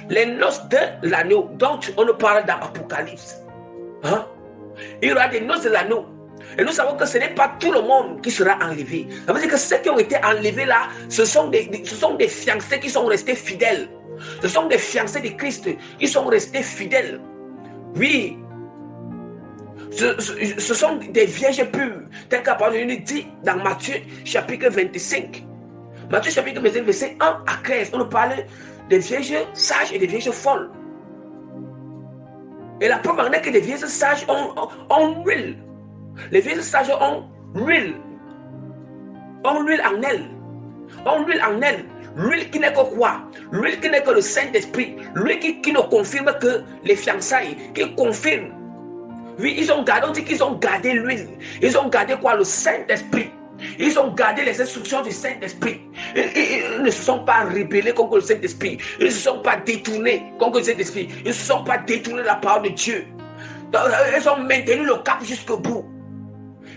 Les noces de l'agneau, dont on nous parle dans l'Apocalypse. Hein? Il y aura des noces de l'agneau. Et nous savons que ce n'est pas tout le monde qui sera enlevé. Ça veut dire que ceux qui ont été enlevés là, ce sont des fiancés qui sont restés fidèles. Ce sont des fiancés de Christ qui sont restés fidèles. Oui. Ce sont des vierges pures, tel qu'Apocalypse nous dit dans Matthieu chapitre 25. Matthieu chapitre 25, verset 1 à 13, on nous parle des vierges sages et des vierges folles. Et la preuve en est que les vierges sages ont l'huile. Les vierges sages ont l'huile. Ont l'huile en elles. Ont l'huile en elles. L'huile qui n'est que quoi? L'huile qui n'est que le Saint-Esprit. L'huile qui nous confirme que les fiançailles, qui confirme. Oui, ils ont gardé, on dit qu'ils ont gardé l'huile. Ils ont gardé quoi? Le Saint-Esprit. Ils ont gardé les instructions du Saint-Esprit. Ils ne se sont pas rebellés contre le Saint-Esprit. Ils ne se sont pas détournés contre le Saint-Esprit. Ils ne se sont pas détournés de la parole de Dieu. Donc, ils ont maintenu le cap jusqu'au bout.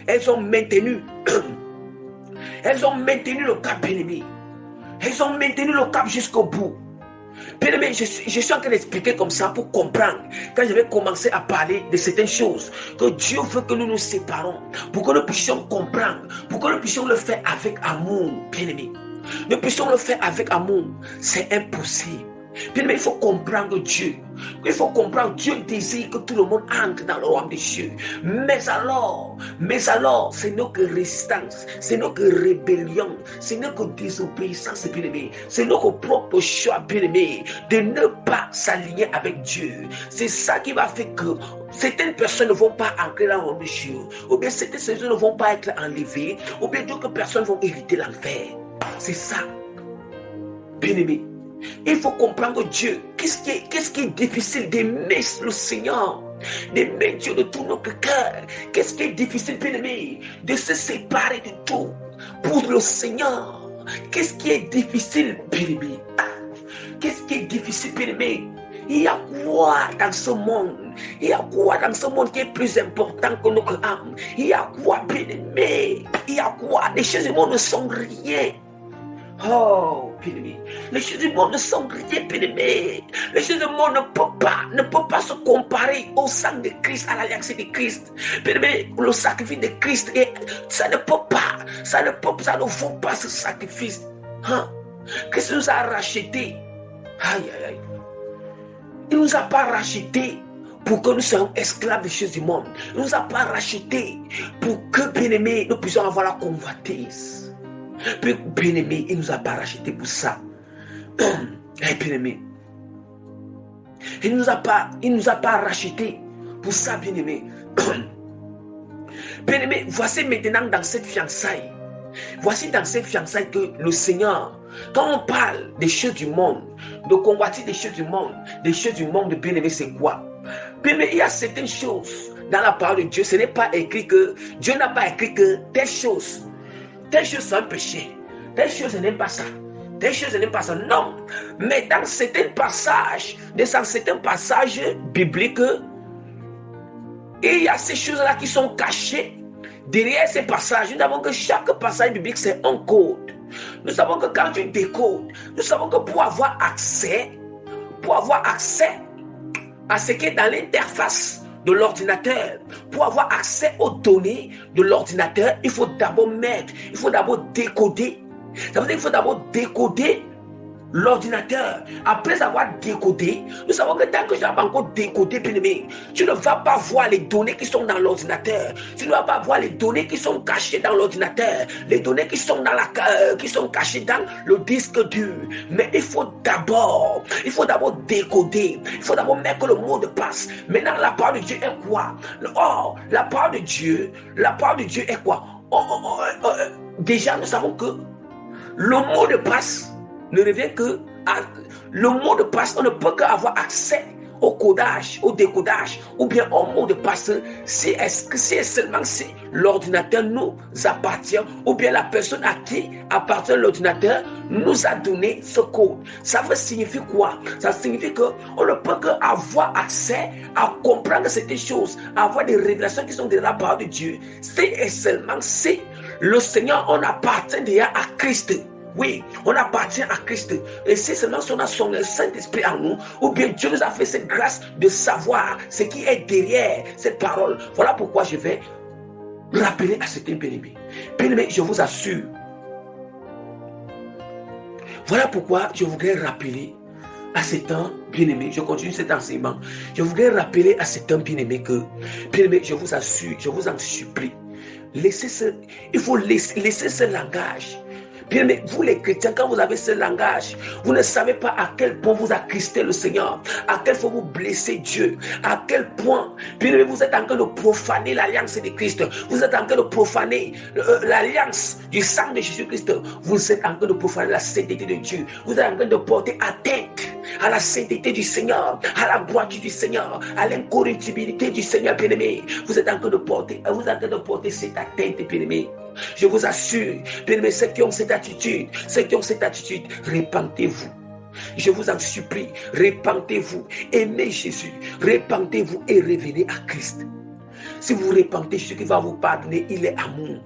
Elles ont maintenu. Elles ont maintenu le cap, bien-aimé. Elles ont maintenu le cap jusqu'au bout. Bien-aimé, je suis en train d'expliquer comme ça pour comprendre. Quand je vais commencer à parler de certaines choses, que Dieu veut que nous nous séparons, pour que nous puissions comprendre, pour que nous puissions le faire avec amour, bien-aimé. Nous puissions le faire avec amour. C'est impossible. Bien-aimé, il faut comprendre Dieu. Il faut comprendre Dieu désire que tout le monde entre dans le royaume des cieux. Mais alors, ce n'est que résistance, ce n'est que rébellion, ce n'est que désobéissance, bien-aimé. C'est notre propre choix, bien-aimé, de ne pas s'aligner avec Dieu. C'est ça qui va faire que certaines personnes ne vont pas entrer dans le royaume des cieux, ou bien certaines personnes ne vont pas être enlevées, ou bien d'autres personnes vont hériter l'enfer. C'est ça, bien-aimé. Il faut comprendre Dieu. Qu'est-ce qui est difficile d'aimer le Seigneur, d'aimer Dieu de tout notre cœur? Qu'est-ce qui est difficile, bien-aimé, de se séparer de tout pour le Seigneur? Qu'est-ce qui est difficile, bien-aimé? Qu'est-ce qui est difficile, bien-aimé? Il y a quoi dans ce monde? Il y a quoi dans ce monde qui est plus important que notre âme? Il y a quoi, bien-aimé? Il y a quoi? Les choses du monde ne sont rien. Oh, bien-aimé, les choses du monde ne sont rien, bien-aimé. Les choses du monde ne peuvent pas se comparer au sang de Christ, à l'alliance de Christ. Bien-aimé, le sacrifice de Christ, ça ne vaut pas ce sacrifice. Hein? Christ nous a rachetés. Aïe, aïe, aïe. Il ne nous a pas rachetés pour que nous soyons esclaves des choses du monde. Il ne nous a pas rachetés pour que, bien-aimé, nous puissions avoir la convoitise. Puis, bien-aimé, il ne nous a pas racheté pour ça. Bien-aimé, il ne nous a pas racheté pour ça, bien-aimé. Bien-aimé, voici maintenant dans cette fiançaille. Voici dans cette fiançaille que le Seigneur, quand on parle des choses du monde, de convoiter des choses du monde, bien-aimé, c'est quoi? Bien-aimé, il y a certaines choses dans la parole de Dieu. Ce n'est pas écrit que, Dieu n'a pas écrit que telle chose c'est un péché, telle chose, ce n'est pas ça. Telle chose, ce n'est pas ça. Non. Mais dans certains passages bibliques, il y a ces choses-là qui sont cachées. Derrière ces passages, nous savons que chaque passage biblique, c'est un code. Nous savons que quand tu décodes, nous savons que pour avoir accès à ce qui est dans l'interface de l'ordinateur, pour avoir accès aux données de l'ordinateur, il faut d'abord décoder. Ça veut dire qu'il faut d'abord décoder l'ordinateur. Après avoir décodé, nous savons que tant que je n'ai pas encore décodé, bien-aimé, tu ne vas pas voir les données qui sont dans l'ordinateur. Tu ne vas pas voir les données qui sont cachées dans l'ordinateur, les données qui sont cachées dans le disque dur. Mais il faut d'abord décoder. Il faut d'abord mettre le mot de passe. Maintenant, la parole de Dieu est quoi? La parole de Dieu est quoi? Déjà, nous savons que le mot de passe ne revient que à le mot de passe. On ne peut qu'avoir accès au codage, au décodage, ou bien au mot de passe si seulement si l'ordinateur nous appartient, ou bien la personne à qui appartient l'ordinateur nous a donné ce code. Ça veut signifier quoi? Ça signifie qu'on ne peut qu'avoir accès à comprendre certaines choses, à avoir des révélations qui sont de la part de Dieu, c'est seulement si le Seigneur, on appartient déjà à Christ. Oui, on appartient à Christ. Et c'est seulement si on a son Saint-Esprit en nous, ou bien Dieu nous a fait cette grâce de savoir ce qui est derrière cette parole. Voilà pourquoi je vais rappeler à certains bien-aimés. Bien-aimés, je vous assure. Voilà pourquoi je voudrais rappeler à certains bien-aimés, je continue cet enseignement. Je voudrais rappeler à certains bien-aimés que, bien-aimés, je vous assure, je vous en supplie, il faut laisser ce langage. Bien, mais vous les chrétiens, quand vous avez ce langage, vous ne savez pas à quel point vous attristez le Seigneur, à quel point vous blessez Dieu, à quel point, bien, vous êtes en train de profaner l'alliance de Christ, vous êtes en train de profaner l'alliance du sang de Jésus-Christ, vous êtes en train de profaner la sainteté de Dieu, vous êtes en train de porter atteinte à la sainteté du Seigneur, à la droiture du Seigneur, à l'incorruptibilité du Seigneur, bien-aimé. Vous êtes en train de porter cette atteinte, bien-aimé. Je vous assure, bien-aimés, ceux qui ont cette attitude, repentez-vous. Je vous en supplie, repentez-vous, aimez Jésus, repentez-vous et revenez à Christ. Si vous repentez, Jésus qui va vous pardonner, il est amour.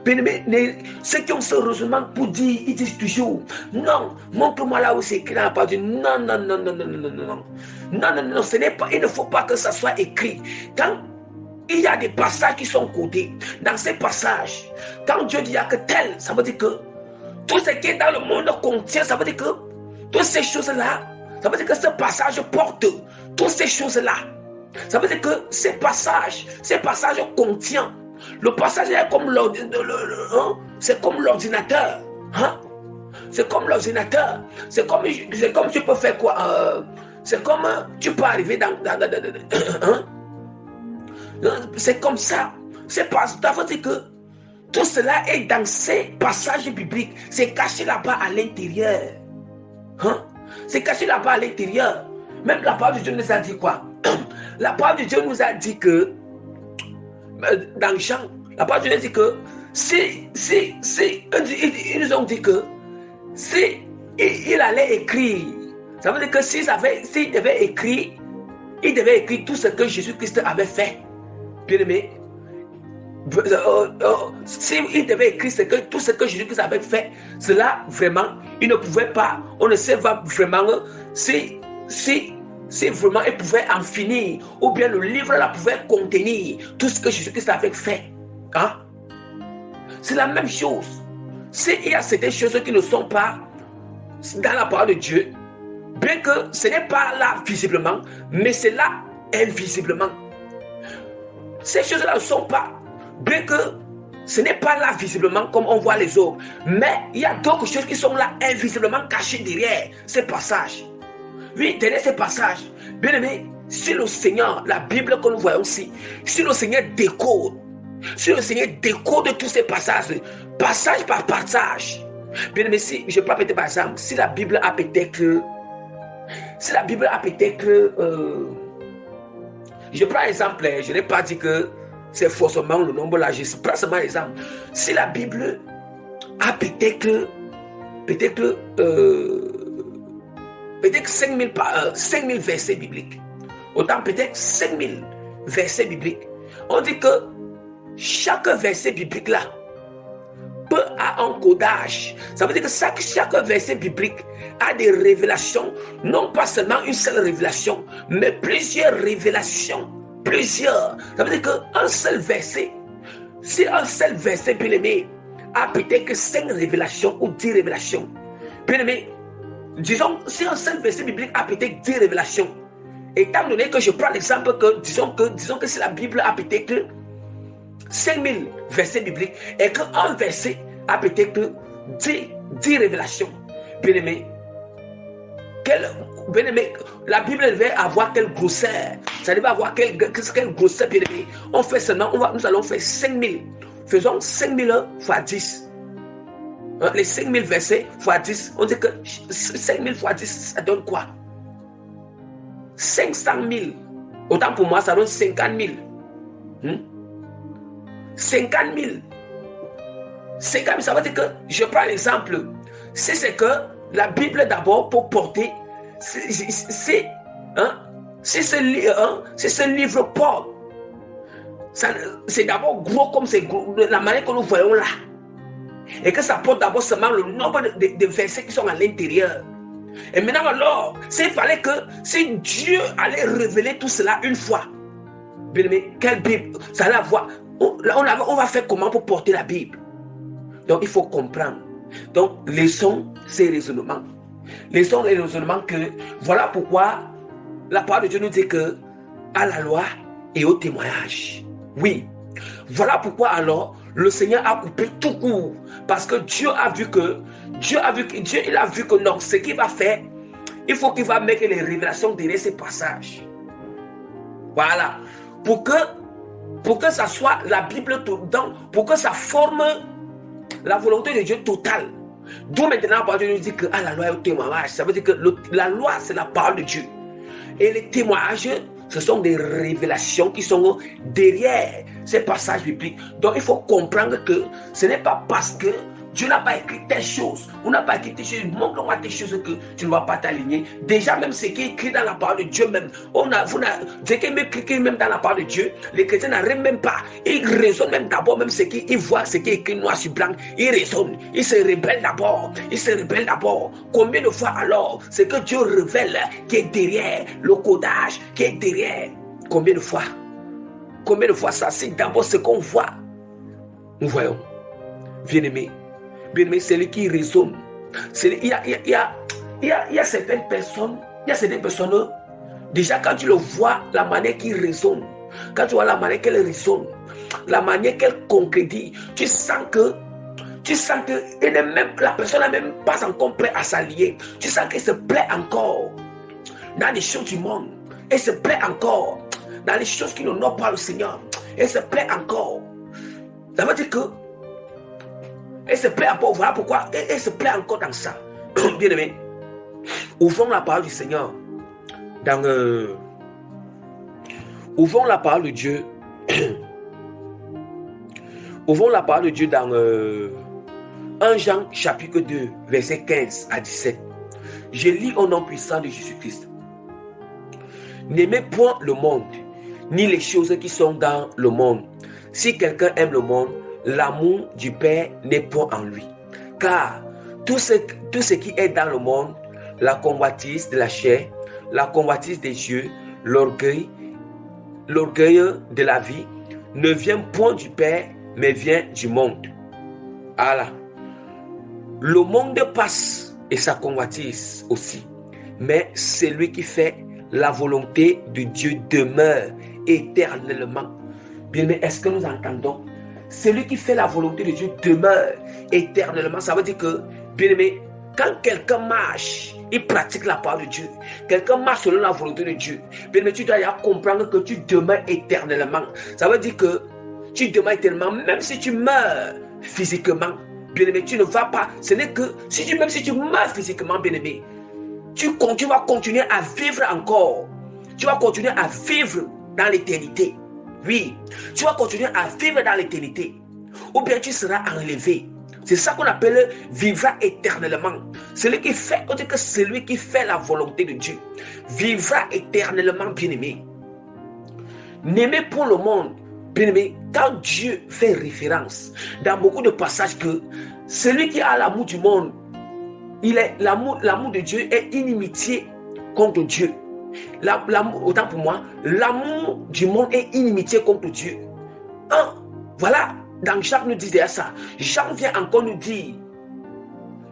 Bien-aimés, ceux qui ont ce raisonnement pour dire, ils disent toujours, non, montre-moi là où c'est écrit dans la parole de Dieu. Non, ce n'est pas, il ne faut pas que ça soit écrit. Quand il y a des passages qui sont codés. Dans ces passages, quand Dieu dit que tel, ça veut dire que tout ce qui est dans le monde contient, ça veut dire que toutes ces choses-là, ça veut dire que ce passage porte toutes ces choses-là. Ça veut dire que ces passages contiennent. Le passage est comme l'ordinateur. C'est comme l'ordinateur. C'est comme l'ordinateur. C'est comme tu peux faire quoi? C'est comme tu peux arriver dans c'est comme ça. C'est pas, ça veut dire que tout cela est dans ces passages bibliques. C'est caché là-bas à l'intérieur. C'est caché là-bas à l'intérieur. Même la parole de Dieu nous a dit quoi? La parole de Dieu nous a dit que dans Jean, la parole de Dieu nous dit que ils nous ont dit que si il allait écrire, ça veut dire que s'il devait écrire, il devait écrire tout ce que Jésus-Christ avait fait. Bien-aimé, s'il devait écrire tout ce que Jésus-Christ avait fait, cela vraiment, il ne pouvait pas, on ne sait pas vraiment si vraiment il pouvait en finir, ou bien le livre là pouvait contenir tout ce que Jésus-Christ avait fait. C'est la même chose. S'il y a certaines choses qui ne sont pas dans la parole de Dieu, bien que ce n'est pas là visiblement, mais c'est là invisiblement. Ces choses-là ne sont pas, bien que ce n'est pas là visiblement comme on voit les autres, mais il y a d'autres choses qui sont là invisiblement cachées derrière ces passages. Oui, derrière ces passages, bien aimé, si le Seigneur, la Bible que nous voyons ici, si le Seigneur décode, si le Seigneur décode tous ces passages, passage par passage, bien aimé, si je prends peut-être par exemple, si la Bible a peut-être, je prends un exemple, je n'ai pas dit que c'est forcément le nombre là, je prends seulement l'exemple. Si la Bible a peut-être 5000 versets bibliques, autant peut-être 5000 versets bibliques, on dit que chaque verset biblique là peut avoir un codage. Ça veut dire que chaque verset biblique a des révélations, non pas seulement une seule révélation, mais plusieurs révélations. Plusieurs. Ça veut dire qu'un seul verset, si un seul verset, bien aimé, a peut-être que 5 révélations ou 10 révélations. Bien aimé, disons, si un seul verset biblique a peut-être 10 révélations, étant donné que je prends l'exemple que, disons que si la Bible a peut-être 5000 versets bibliques et qu'un verset a peut-être 10 révélations, bien aimé, la Bible devait avoir quelle grosseur, ça devait avoir quelle grosseur, bien aimé. On fait seulement, nous allons faire 5000, faisons 5000 fois 10. Les 5000 versets fois 10, on dit que 5000 fois 10, ça donne quoi? 500 000. Autant pour moi, ça donne 50 000. 50 000. 50 000, ça veut dire que, je prends l'exemple, si c'est que la Bible d'abord pour porter, si ce livre porte, c'est d'abord gros comme c'est gros, la manière que nous voyons là. Et que ça porte d'abord seulement le nombre de versets qui sont à l'intérieur. Et maintenant alors, s'il fallait que, si Dieu allait révéler tout cela une fois, bien aimé, quelle Bible, ça allait avoir, on va faire comment pour porter la Bible? Donc il faut comprendre. Donc laissons ces raisonnements. Laissons les raisonnements que, voilà pourquoi la parole de Dieu nous dit que, à la loi et au témoignage. Oui. Voilà pourquoi alors le Seigneur a coupé tout court, parce que Dieu a vu que non, ce qu'il va faire, il faut qu'il va mettre les révélations derrière ces passages. Voilà, pour que ça soit la Bible dedans, pour que ça forme la volonté de Dieu totale. D'où maintenant la parole de Dieu nous dit que la loi est au témoignage. Ça veut dire que la loi c'est la parole de Dieu et les témoignages, ce sont des révélations qui sont derrière ces passages bibliques. Donc il faut comprendre que ce n'est pas parce que Dieu n'a pas écrit telle chose, on n'a pas écrit telle chose, montre-moi telle chose que tu ne vas pas t'aligner. Déjà même ce qui est écrit dans la parole de Dieu même, ce qui est écrit même dans la parole de Dieu, les chrétiens n'arrivent même pas. Ils raisonnent même d'abord, même ce qu'ils voient, ce qui est écrit noir sur blanc, ils raisonnent, ils se rebellent d'abord, Combien de fois alors, ce que Dieu révèle qui est derrière, le codage qui est derrière, combien de fois ça, c'est d'abord ce qu'on voit. Nous voyons, bien-aimé, c'est lui qui raisonne. Il y a certaines personnes, déjà quand tu le vois, la manière qu'il raisonne, quand tu vois la manière qu'elle raisonne, la manière qu'elle concrétise, tu sens que la personne n'est même pas encore prête à s'allier. Tu sens qu'elle se plaît encore dans les choses du monde. Elle se plaît encore dans les choses qui n'honorent pas le Seigneur. Elle se plaît encore. Ça veut dire que elle se plaît encore. Voilà pourquoi elle se plaît encore dans ça. Bien aimé, ouvrons la parole du Seigneur ouvrons la parole de Dieu. Ouvrons la parole de Dieu dans 1 Jean chapitre 2 verset 15 à 17. Je lis au nom puissant de Jésus-Christ. N'aimez point le monde, ni les choses qui sont dans le monde. Si quelqu'un aime le monde, l'amour du Père n'est point en lui. Car tout ce qui est dans le monde, la convoitise de la chair, la convoitise des yeux, l'orgueil de la vie, ne vient point du Père, mais vient du monde. Allah. Le monde passe et sa convoitise aussi. Mais celui qui fait la volonté de Dieu demeure éternellement. Bien aimé, est-ce que nous entendons? Celui qui fait la volonté de Dieu demeure éternellement. Ça veut dire que, bien aimé, Quand quelqu'un marche, il pratique la parole de Dieu. Quelqu'un marche selon la volonté de Dieu. Bien, tu dois comprendre que tu demeures éternellement. Ça veut dire que tu demeures éternellement, même si tu meurs physiquement. Bien-aimé, tu ne vas pas. Ce n'est que même si tu meurs physiquement, bien-aimé, tu vas continuer à vivre encore. Tu vas continuer à vivre dans l'éternité. Oui, tu vas continuer à vivre dans l'éternité. Ou bien tu seras enlevé. C'est ça qu'on appelle vivra éternellement. Celui qui fait, on dit que celui qui fait la volonté de Dieu vivra éternellement, bien-aimé. N'aimez pour le monde, bien-aimé, quand Dieu fait référence dans beaucoup de passages que celui qui a l'amour du monde, l'amour de Dieu est inimitié contre Dieu. Autant pour moi, l'amour du monde est inimitié contre Dieu. Voilà. Dans Jean nous dit déjà ça. Jean vient encore nous dire.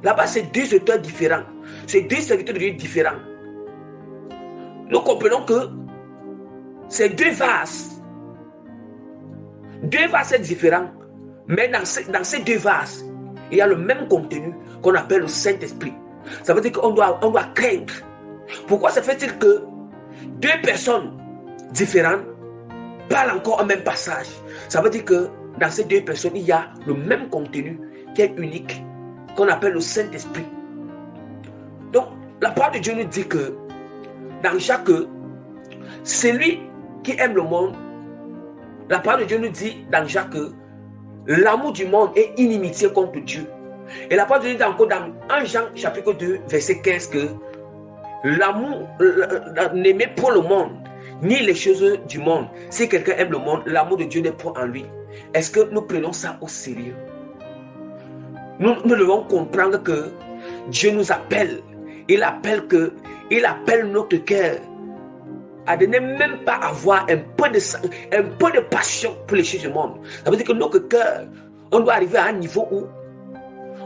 Là-bas, c'est deux auteurs différents. C'est deux serviteurs de Dieu différents. Nous comprenons que c'est deux vases. Deux vases différents. Mais dans ces deux vases, il y a le même contenu qu'on appelle le Saint-Esprit. Ça veut dire qu'on doit craindre. Pourquoi ça fait-il que deux personnes différentes parlent encore au même passage? Ça veut dire que dans ces deux personnes, il y a le même contenu qui est unique, qu'on appelle le Saint-Esprit. Donc, la parole de Dieu nous dit que dans Jacques, celui qui aime le monde, la parole de Dieu nous dit dans Jacques, l'amour du monde est inimitié contre Dieu. Et la parole de Dieu dit encore dans 1 Jean chapitre 2, verset 15 que l'amour, n'aimer pour le monde, ni les choses du monde. Si quelqu'un aime le monde, l'amour de Dieu n'est pas en lui. Est-ce que nous prenons ça au sérieux? Nous devons comprendre que Dieu nous appelle. Il appelle notre cœur à ne même pas avoir un peu de passion pour les choses du monde. Ça veut dire que notre cœur, on doit arriver à un niveau où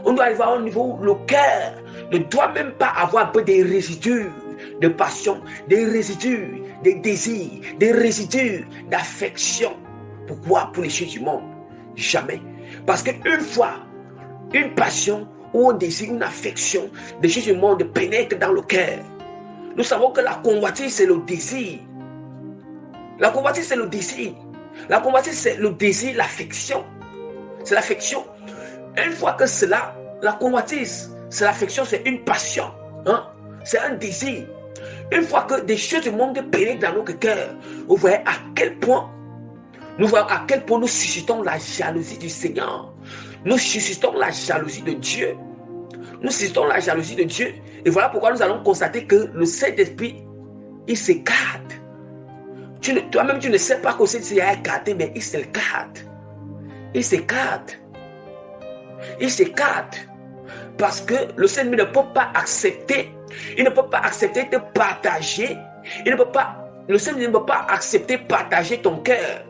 le cœur ne doit même pas avoir un peu des résidus de passion, des résidus de désir, des résidus d'affection. Pourquoi? Pour les choses du monde. Jamais. Parce qu'une fois, une passion ou un désir, une affection des choses du monde pénètre dans le cœur. Nous savons que la convoitise, c'est le désir. La convoitise, c'est le désir. La convoitise, c'est le désir, l'affection. C'est l'affection. Une fois que cela, la convoitise, c'est l'affection, c'est une passion. C'est un désir. Une fois que des choses du monde pénètrent dans notre cœur, vous voyez à quel point nous suscitons la jalousie du Seigneur. Nous suscitons la jalousie de Dieu. Nous suscitons la jalousie de Dieu. Et voilà pourquoi nous allons constater que le Saint-Esprit, il s'écarte. Toi-même, tu ne sais pas que c'est écarté, mais il s'écarte. Il s'écarte. Il s'écarte. Parce que le Seigneur ne peut pas accepter. Il ne peut pas accepter de partager. Le Seigneur ne peut pas accepter de partager ton cœur.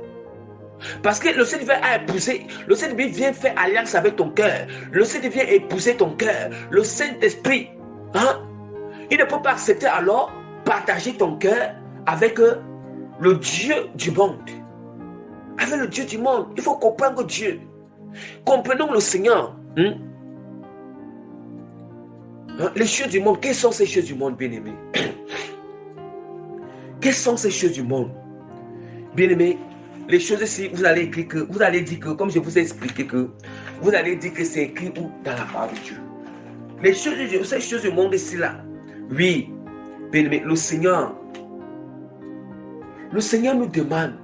Parce que le Seigneur vient épouser, le Seigneur vient faire alliance avec ton cœur. Le Seigneur vient épouser ton cœur. Le Saint-Esprit, il ne peut pas accepter alors partager ton cœur avec le Dieu du monde. Avec le Dieu du monde, il faut comprendre Dieu. Comprenons le Seigneur. Les choses du monde, quelles sont ces choses du monde, bien-aimés? Quelles sont ces choses du monde? Bien-aimés, les choses ici, vous allez dire que, comme je vous ai expliqué que, vous allez dire que c'est écrit où? Dans la parole de Dieu. Les choses, ces choses du monde ici là, oui, bien-aimés, le Seigneur nous demande.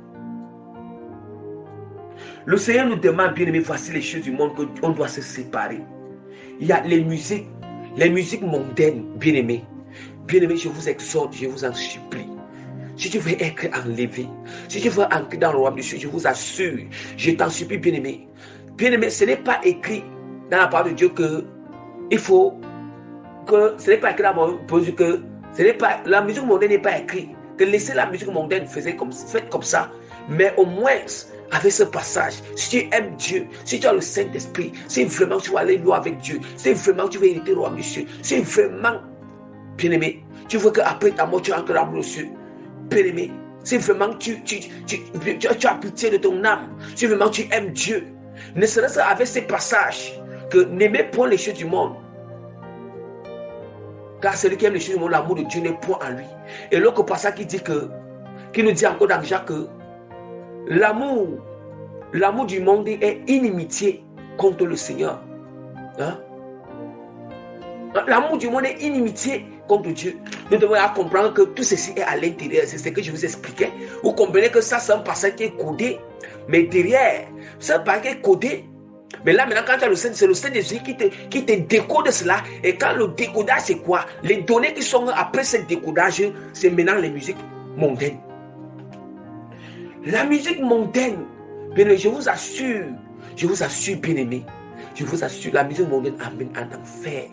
Le Seigneur nous demande, bien-aimés, voici les choses du monde qu'on doit se séparer. Il y a les musiques mondaines, bien-aimés. Bien-aimés, je vous exhorte, je vous en supplie. Si tu veux être enlevé, si tu veux entrer dans le royaume de Dieu, je vous assure, je t'en supplie, bien-aimé. Bien-aimé, ce n'est pas écrit dans la parole de Dieu que il faut que, ce n'est pas écrit dans la parole de Dieu que, la musique mondaine n'est pas écrite, que laisser la musique mondaine faites comme ça, mais au moins, avec ce passage, si tu aimes Dieu, si tu as le Saint-Esprit, si vraiment tu vas aller loin avec Dieu, si vraiment tu veux hériter le royaume de Dieu, si vraiment, bien-aimé, tu veux qu'après ta mort, tu entres dans le royaume de Dieu, bien-aimé, si vraiment tu as pitié de ton âme, si vraiment tu aimes Dieu, ne serait-ce qu'avec ces passages, que n'aimez point les choses du monde, Car celui qui aime les choses du monde, l'amour de Dieu n'est point en lui. Et l'autre passage qui nous dit encore dans Jacques que l'amour du monde est inimitié contre le Seigneur. Hein? L'amour du monde est inimitié contre Dieu. Nous devons comprendre que tout ceci est à l'intérieur. C'est ce que je vous expliquais. Vous comprenez que ça, c'est un passage qui est codé. Mais derrière, c'est un passage qui est codé. Mais là, maintenant, quand tu as le Saint-Esprit, c'est le Saint-Esprit qui te décode cela. Et quand le décodage, c'est quoi? Les données qui sont après ce décodage, c'est maintenant les musiques mondaines. La musique mondaine, bien, je vous assure, bien aimé, je vous assure, la musique mondaine amène en enfer.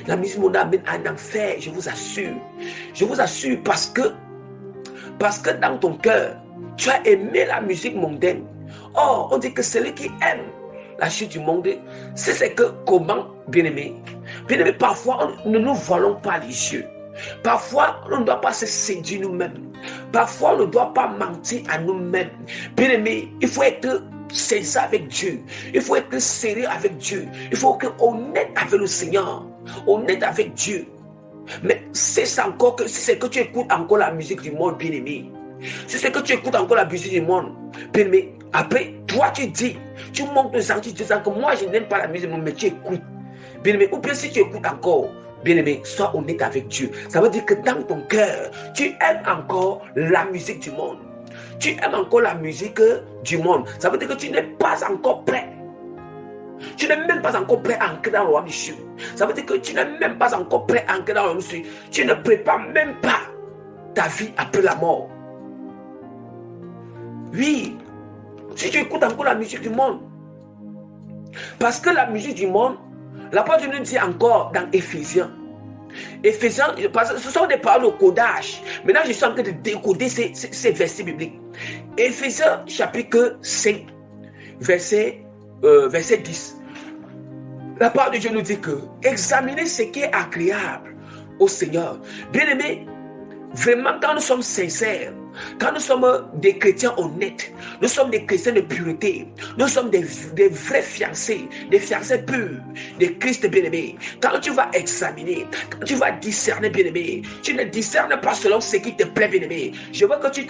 La musique mondaine amène en enfer, je vous assure. Je vous assure parce que dans ton cœur, tu as aimé la musique mondaine. Or, on dit que celui qui aime la chute du monde, c'est que comment, bien-aimé, parfois nous ne nous voilons pas les yeux. Parfois, on ne doit pas se séduire nous-mêmes. Parfois, on ne doit pas mentir à nous-mêmes. Bien-aimé, il faut être sincère avec Dieu. Il faut être sérieux avec Dieu. Il faut être honnête avec le Seigneur. Honnête avec Dieu. Mais c'est encore que si c'est que tu écoutes encore la musique du monde, bien-aimé. Si c'est que tu écoutes encore la musique du monde, bien-aimé, après, toi tu montes de sang, tu dis que moi je n'aime pas la musique du monde, mais tu écoutes. Bien-aimé, ou bien si tu écoutes encore, bien-aimé, sois honnête avec Dieu. Ça veut dire que dans ton cœur, tu aimes encore la musique du monde. Tu aimes encore la musique du monde. Ça veut dire que tu n'es pas encore prêt. Tu n'es même pas encore prêt à entrer dans le royaume de Dieu. Ça veut dire que tu n'es même pas encore prêt à entrer dans le royaume de Dieu. Tu ne prépares même pas ta vie après la mort. Oui, si tu écoutes encore la musique du monde. Parce que la musique du monde, la parole de Dieu nous dit encore dans Éphésiens, ce sont des paroles de codage. Maintenant, je suis en train de décoder ces versets bibliques. Éphésiens chapitre 5, verset 10. La parole de Dieu nous dit que examinez ce qui est agréable au Seigneur. Bien-aimés, vraiment, quand nous sommes sincères, quand nous sommes des chrétiens honnêtes, nous sommes des chrétiens de pureté, nous sommes des vrais fiancés, des fiancés purs, des Christ bien-aimés. Quand tu vas examiner, quand tu vas discerner bien-aimé, tu ne discernes pas selon ce qui te plaît bien-aimé. Je veux que tu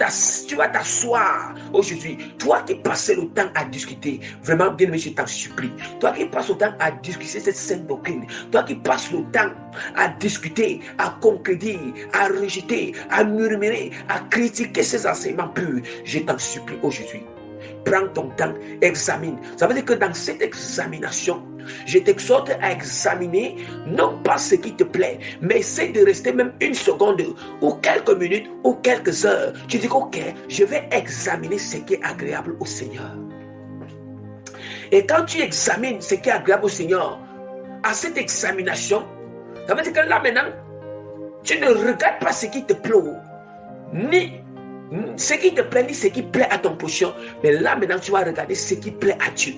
vas t'asseoir aujourd'hui. Toi qui passes le temps à discuter, vraiment bien-aimé, je t'en supplie. Toi qui passes le temps à discuter cette sainte doctrine, toi qui passes le temps à discuter, à concrétiser, à rejeter, à murmurer, à critiquer ces enseignements purs, je t'en supplie aujourd'hui. Prends ton temps, examine. Ça veut dire que dans cette examination, je t'exhorte à examiner non pas ce qui te plaît, mais essaie de rester même une seconde ou quelques minutes ou quelques heures. Tu dis ok, je vais examiner ce qui est agréable au Seigneur. Et quand tu examines ce qui est agréable au Seigneur, à cette examination, ça veut dire que là maintenant, tu ne regardes pas ce qui te plaît, ni ce qui te plaît, ni ce qui plaît à ton prochain. Mais là maintenant, tu vas regarder ce qui plaît à Dieu.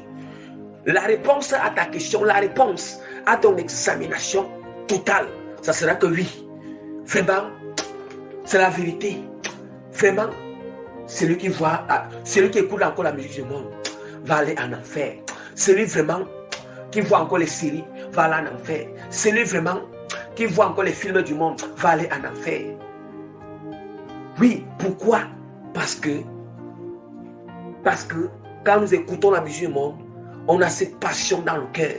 La réponse à ta question, la réponse à ton examination totale, ça sera que oui. Vraiment, c'est la vérité. Vraiment, celui qui écoute encore la musique du monde va aller en enfer. Celui vraiment qui voit encore les séries va aller en enfer. Celui vraiment qui voit encore les films du monde va aller en enfer. Oui, pourquoi? Parce que quand nous écoutons la musique du monde, on a cette passion dans le cœur.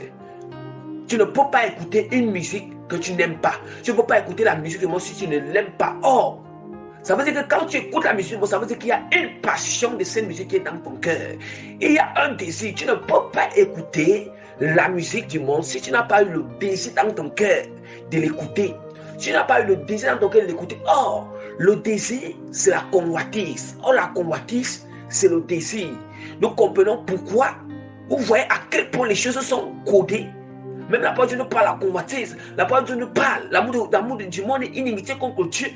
Tu ne peux pas écouter une musique que tu n'aimes pas. Tu ne peux pas écouter la musique du monde si tu ne l'aimes pas. Or, ça veut dire que quand tu écoutes la musique du monde, ça veut dire qu'il y a une passion de cette musique qui est dans ton cœur. Et il y a un désir. Tu ne peux pas écouter la musique du monde si tu n'as pas eu le désir dans ton cœur de l'écouter. Si tu n'as pas eu le désir dans ton cœur de l'écouter. Or, le désir, c'est la convoitise. Or, la convoitise, c'est le désir. Nous comprenons pourquoi. Vous voyez à quel point les choses sont codées. Même la parole de Dieu nous parle de la convoitise. La parole de Dieu nous parle l'amour du monde est inimitié contre Dieu.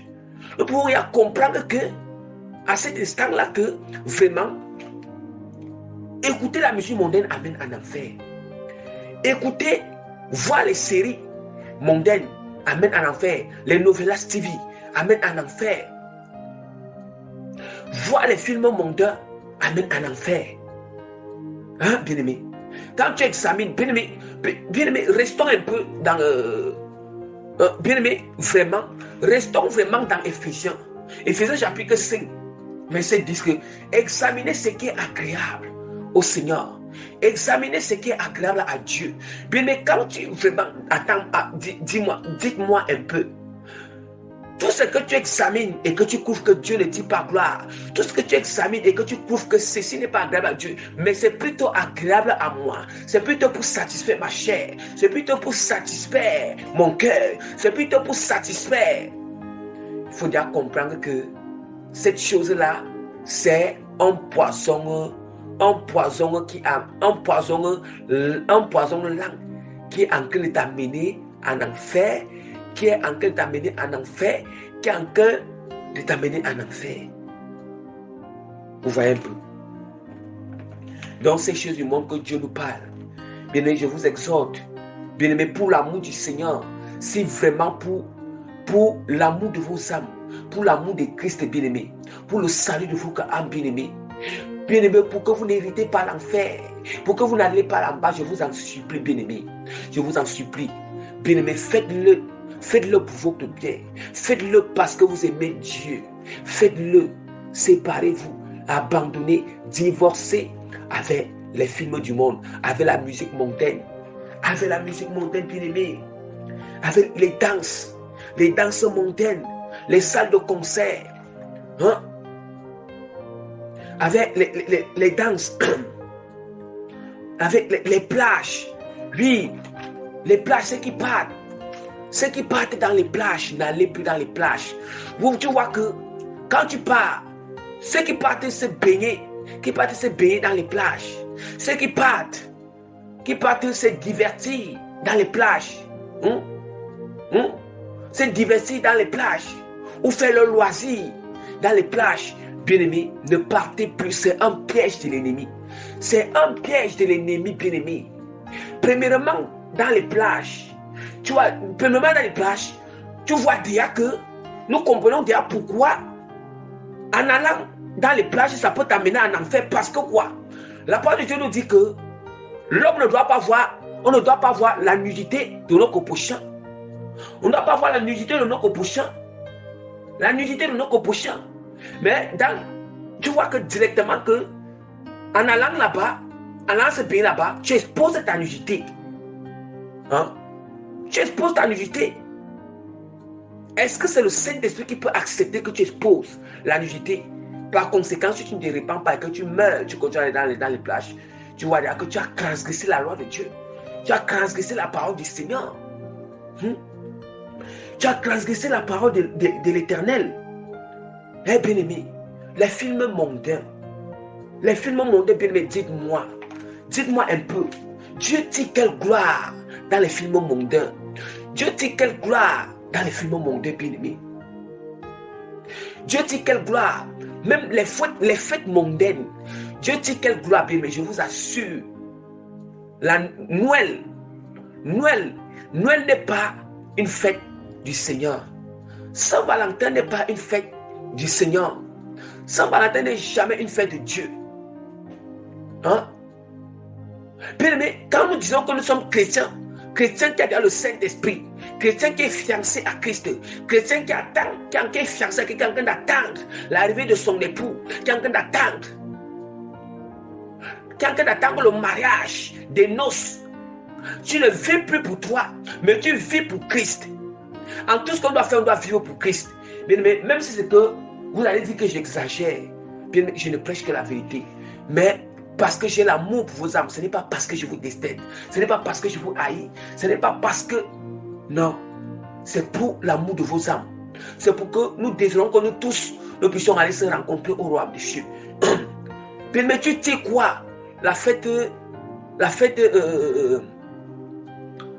Nous pouvons y comprendre que, à cet instant-là, que vraiment, écouter la musique mondaine amène en enfer. Écouter, voir les séries mondaines amène en enfer. Les novelas TV amène en enfer. Voir les films mondains amène en enfer. Hein, bien-aimé? Quand tu examines, bien-aimé, restons un peu Bien-aimés, vraiment, restons vraiment dans Éphésiens. Éphésiens chapitre 5, verset 10, que examinez ce qui est agréable au Seigneur. Examinez ce qui est agréable à Dieu. Bien-aimés, quand tu vraiment, attends, dites-moi un peu. Tout ce que tu examines et que tu trouves que Dieu ne dit pas gloire, tout ce que tu examines et que tu trouves que ceci n'est pas agréable à Dieu, mais c'est plutôt agréable à moi, c'est plutôt pour satisfaire ma chair, c'est plutôt pour satisfaire mon cœur, c'est plutôt pour satisfaire. Il faut déjà comprendre que cette chose-là, c'est un poison l'âme, qui est en train de t'amener en enfer, qui est en train de t'amener en enfer, qui est en train de t'amener en enfer. Vous voyez un peu. Donc, ces choses du monde que Dieu nous parle. Bien-aimés, je vous exhorte, bien-aimés, pour l'amour du Seigneur, si vraiment pour l'amour de vos âmes, pour l'amour de Christ, bien-aimés, pour le salut de vos âmes, bien-aimés, bien-aimés, pour que vous n'héritez pas l'enfer, pour que vous n'allez pas là-bas, je vous en supplie, bien-aimés, je vous en supplie, bien-aimés, faites-le. Faites-le pour votre bien. Faites-le parce que vous aimez Dieu. Faites-le. Séparez-vous. Abandonnez. Divorcez avec les films du monde. Avec la musique mondaine. Avec la musique mondaine, bien-aimée. Avec les danses. Les danses mondaines. Les salles de concert. Hein? Avec les danses. Avec les plages. Oui. Les plages, ceux qui partent. Ceux qui partent dans les plages, n'allez plus dans les plages. Tu vois que quand tu pars, ceux qui partent se baigner dans les plages. Ceux qui partent se divertir dans les plages. Se divertir dans les plages. Ou faire le loisir dans les plages. Bien-aimés, ne partez plus, c'est un piège de l'ennemi. C'est un piège de l'ennemi, bien-aimé. Premièrement, dans les plages. Tu vois, premièrement dans les plages, tu vois déjà que nous comprenons déjà pourquoi en allant dans les plages, ça peut t'amener en enfer. Parce que quoi? La parole de Dieu nous dit que l'homme ne doit pas voir, on ne doit pas voir la nudité de notre prochain. On ne doit pas voir la nudité de notre prochain. La nudité de notre prochain. Mais tu vois que directement que en allant là-bas, en allant ce pays là-bas, tu exposes ta nudité. Hein? Tu exposes ta nudité. Est-ce que c'est le Saint-Esprit qui peut accepter que tu exposes la nudité? Par conséquent, si tu ne te répands pas et que tu meurs, tu continues à aller dans les plages, tu vois que tu as transgressé la loi de Dieu. Tu as transgressé la parole du Seigneur. Tu as transgressé la parole de l'Éternel. Eh bien-aimé, les films mondains, bien-aimé, dites-moi un peu, Dieu dit quelle gloire dans les films mondains. Dieu dit quelle gloire dans les films mondains, bien-aimés. Dieu dit quelle gloire, même les fêtes mondaines. Dieu dit quelle gloire, bien-aimés, je vous assure. La Noël n'est pas une fête du Seigneur. Saint-Valentin n'est pas une fête du Seigneur. Saint-Valentin n'est jamais une fête de Dieu. Hein? Bien-aimés, quand nous disons que nous sommes chrétiens qui a le Saint-Esprit, chrétien qui est fiancé à Christ, chrétien qui est fiancé, qui est en train d'attendre l'arrivée de son époux, qui est en train d'attendre le mariage des noces. Tu ne vis plus pour toi, mais tu vis pour Christ. En tout ce qu'on doit faire, on doit vivre pour Christ. Bien, mais même si c'est que vous allez dire que j'exagère, bien, je ne prêche que la vérité. Mais parce que j'ai l'amour pour vos âmes, ce n'est pas parce que je vous déteste, ce n'est pas parce que je vous haïs, ce n'est pas parce que... Non, c'est pour l'amour de vos âmes. C'est pour que nous désirons que nous tous, nous puissions aller se rencontrer au royaume des cieux. Bien, mais tu sais quoi? La fête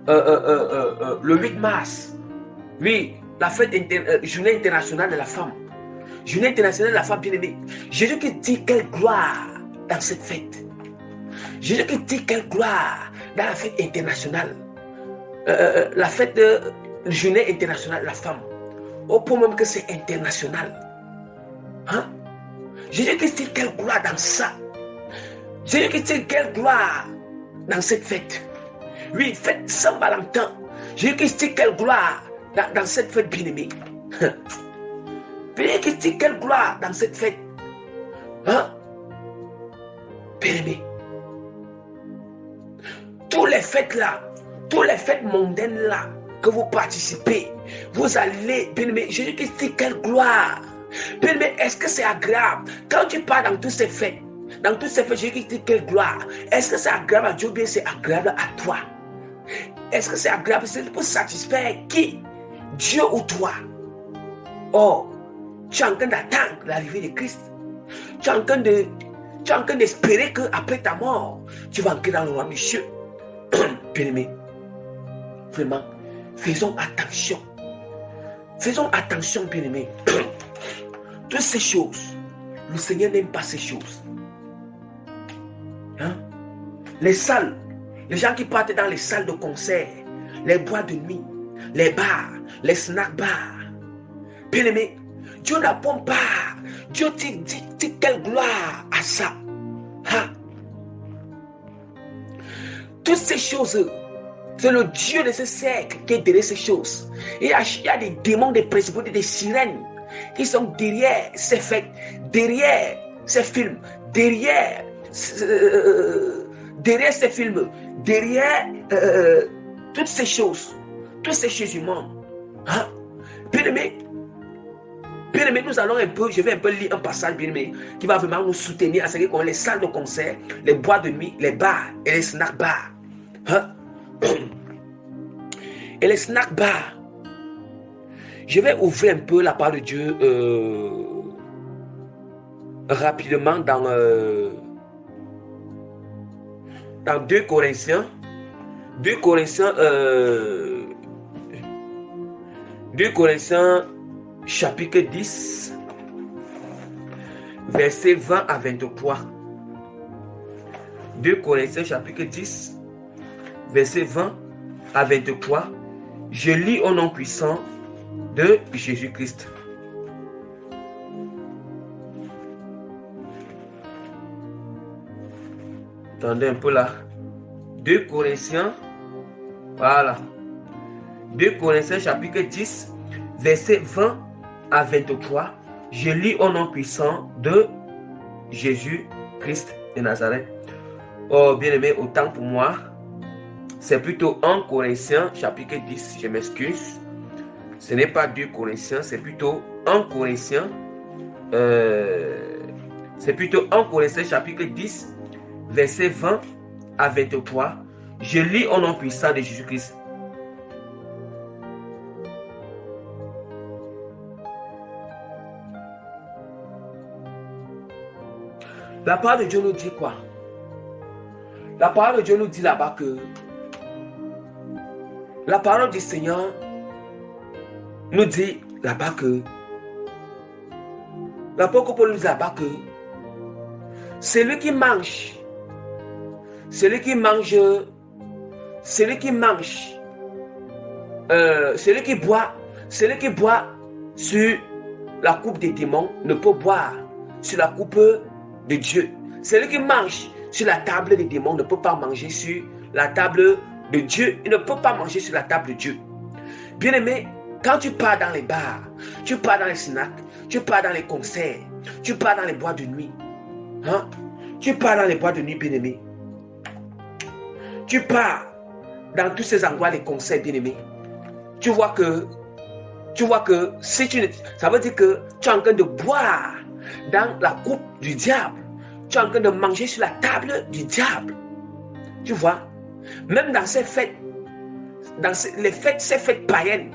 le 8 mars, oui, la fête journée internationale de la femme. Journée internationale de la femme, bien aimée. Jésus qui dit quelle gloire dans cette fête. Jésus qui dit quelle gloire dans la fête internationale. La fête journée internationale de la femme. Au point même que c'est international. Hein? Jésus qui dit quelle gloire dans ça. Jésus qui dit quelle gloire dans cette fête. Oui, fête Saint-Valentin. Jésus qui dit quelle gloire dans cette fête bien-aimée. Bien-aimé, quelle gloire dans cette fête. Hein? Bien-aimé. Tous les fêtes là, toutes les fêtes mondaines là, que vous participez, vous allez, bien-aimé, Jésus-Christ dit quelle gloire. Bien-aimé, est-ce que c'est agréable? Quand tu pars dans toutes ces fêtes, Jésus-Christ dit quelle gloire. Est-ce que c'est agréable à Dieu ou bien c'est agréable à toi? Est-ce que c'est agréable? C'est pour satisfaire qui? Dieu ou toi? Oh, tu es en train d'attendre l'arrivée de Christ. Tu es en train d'espérer qu'après ta mort, tu vas entrer dans le royaume des cieux. Bien-aimé, vraiment, faisons attention. Faisons attention, bien-aimé. Toutes ces choses, le Seigneur n'aime pas ces choses. Hein? Les salles, les gens qui partent dans les salles de concert, les boîtes de nuit, les bars, les snack bars. Bien-aimé, Dieu n'approuve pas. Dieu dit quelle gloire à ça. Hein? Toutes ces choses, c'est le Dieu de ce siècle qui est derrière ces choses. Il y a des démons, des principautés, des sirènes qui sont derrière ces fêtes, derrière ces films, derrière ces films, derrière toutes ces choses du monde. Hein? Bien-aimé, nous allons je vais un peu lire un passage, bien-aimé, qui va vraiment nous soutenir à ce qui concerne les salles de concert, les boîtes de nuit, les bars et les snack bars. Hein? Et les snack bars. Je vais ouvrir un peu la parole de Dieu rapidement dans 2 Corinthiens. 2 Corinthiens chapitre 10, versets 20 à 23. 2 Corinthiens chapitre 10, versets 20 à 23. Je lis au nom puissant de Jésus-Christ. Attendez un peu là. 2 Corinthiens. Voilà. 2 Corinthiens chapitre 10, versets 20 à 23. Je lis au nom puissant de Jésus-Christ de Nazareth. Oh, bien-aimé, autant pour moi, c'est plutôt 1 Corinthiens chapitre 10. Je m'excuse. Ce n'est pas 2 Corinthiens, c'est plutôt 1 Corinthiens. C'est plutôt 1 Corinthiens chapitre 10, versets 20 à 23. Je lis au nom puissant de Jésus-Christ. La parole de Dieu nous dit quoi? La parole de Dieu nous dit là-bas que la parole du Seigneur nous dit là-bas que l'apôtre Paul nous dit là-bas que celui qui boit sur la coupe des démons ne peut boire sur la coupe de Dieu. Celui qui mange sur la table des démons ne peut pas manger sur la table de Dieu. Il ne peut pas manger sur la table de Dieu. Bien-aimé, quand tu pars dans les bars, tu pars dans les snacks, tu pars dans les concerts, tu pars dans les boîtes de nuit, hein? Tu pars dans les boîtes de nuit, bien-aimé. Tu pars dans tous ces endroits, les concerts, bien-aimé. Tu vois que si ça veut dire que tu es en train de boire dans la coupe du diable. Tu es en train de manger sur la table du diable. Tu vois, même dans ces fêtes, ces fêtes païennes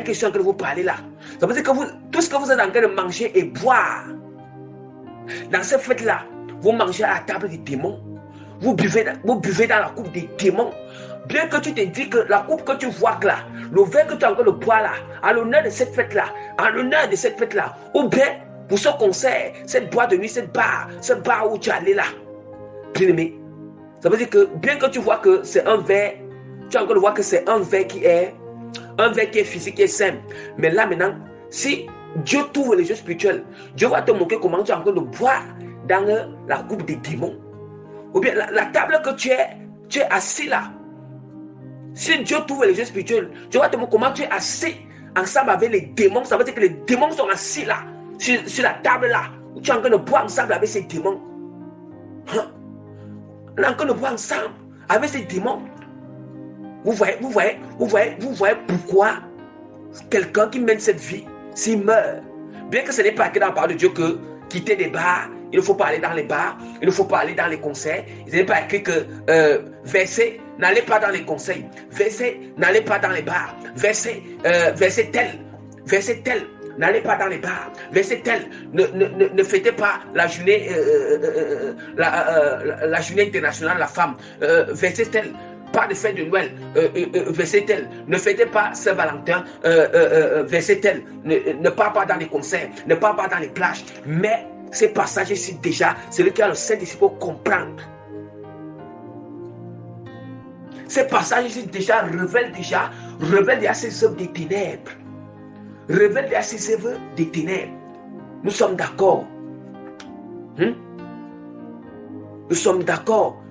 que je suis en train de vous parler là, ça veut dire que tout ce que vous êtes en train de manger et boire, dans ces fêtes-là, vous mangez à la table des démons, vous buvez dans la coupe des démons. Bien que tu te dis que la coupe que tu vois là, le verre que tu es en train de boire là, à l'honneur de cette fête-là, ou bien pour ce concert, cette boîte de nuit, cette bar où tu es allé là, bien aimé, ça veut dire que bien que tu vois que c'est un verre, tu es en train de voir que c'est un verre qui est physique, qui est simple. Mais là maintenant, si Dieu t'ouvre les yeux spirituels, Dieu va te montrer comment tu es en train de boire dans la coupe des démons. Ou bien la table que tu es assis là, Si Dieu t'ouvre les yeux spirituels, tu vas te demander comment tu es assis ensemble avec les démons. Ça veut dire que les démons sont assis là, sur la table là. Tu es en train de boire ensemble avec ces démons. Hein? On est en train de boire ensemble avec ces démons. Vous voyez pourquoi quelqu'un qui mène cette vie, s'il meurt, bien que ce n'est pas écrit dans la parole de Dieu que quitter les bars, il ne faut pas aller dans les bars, il ne faut pas aller dans les concerts. Il n'est pas écrit que verset, n'allez pas dans les conseils. Verset, n'allez pas dans les bars. Verset tel, n'allez pas dans les bars. Verset tel, ne fêtez pas la journée, la journée internationale de la femme. Verset tel, pas de fête de Noël. Verset tel, ne fêtez pas Saint-Valentin. Verset tel, ne part pas dans les concerts, ne part pas dans les plages. Mais ces passages ici déjà, c'est le cas le Saint-Esprit pour comprendre. Ces passages ici déjà révèlent déjà ces œuvres des ténèbres. Révèlent déjà ces œuvres des ténèbres. Nous sommes d'accord. Nous sommes d'accord.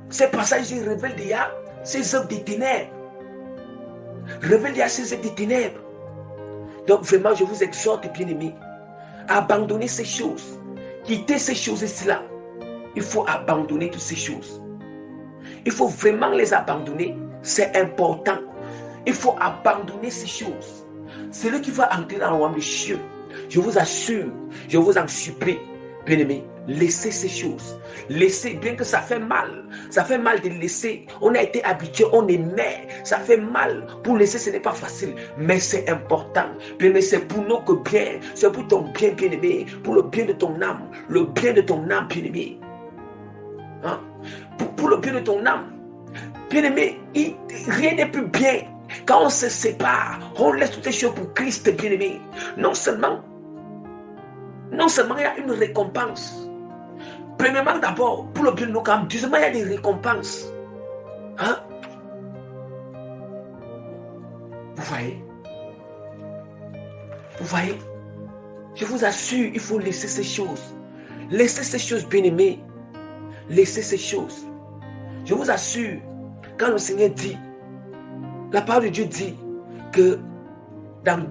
Ces passages ici révèlent déjà ces œuvres des ténèbres. Révèlent déjà ces œuvres des ténèbres. Donc vraiment, je vous exhorte, bien-aimés, à abandonner ces choses. Quitter ces choses-là. Il faut abandonner toutes ces choses. Il faut vraiment les abandonner. C'est important. Il faut abandonner ces choses. Celui qui va entrer dans le royaume des cieux, je vous assure, je vous en supplie, bien-aimés, laissez ces choses. Laissez, bien que ça fait mal. Ça fait mal de laisser. On a été habitué, on aimait. Ça fait mal. Pour laisser, ce n'est pas facile. Mais c'est important. Bien-aimé, c'est pour notre bien. C'est pour ton bien, bien-aimé. Pour le bien de ton âme. Le bien de ton âme, bien-aimé. Hein? Pour le bien de ton âme. Bien-aimé, rien n'est plus bien. Quand on se sépare, on laisse toutes les choses pour Christ, bien-aimé. Non seulement il y a une récompense. Premièrement, d'abord, pour le bien de nos âmes. Deuxièmement, il y a des récompenses. Hein? Vous voyez? Je vous assure, il faut laisser ces choses. Laissez ces choses, bien-aimés. Laissez ces choses. Je vous assure, quand le Seigneur dit, la parole de Dieu dit que dans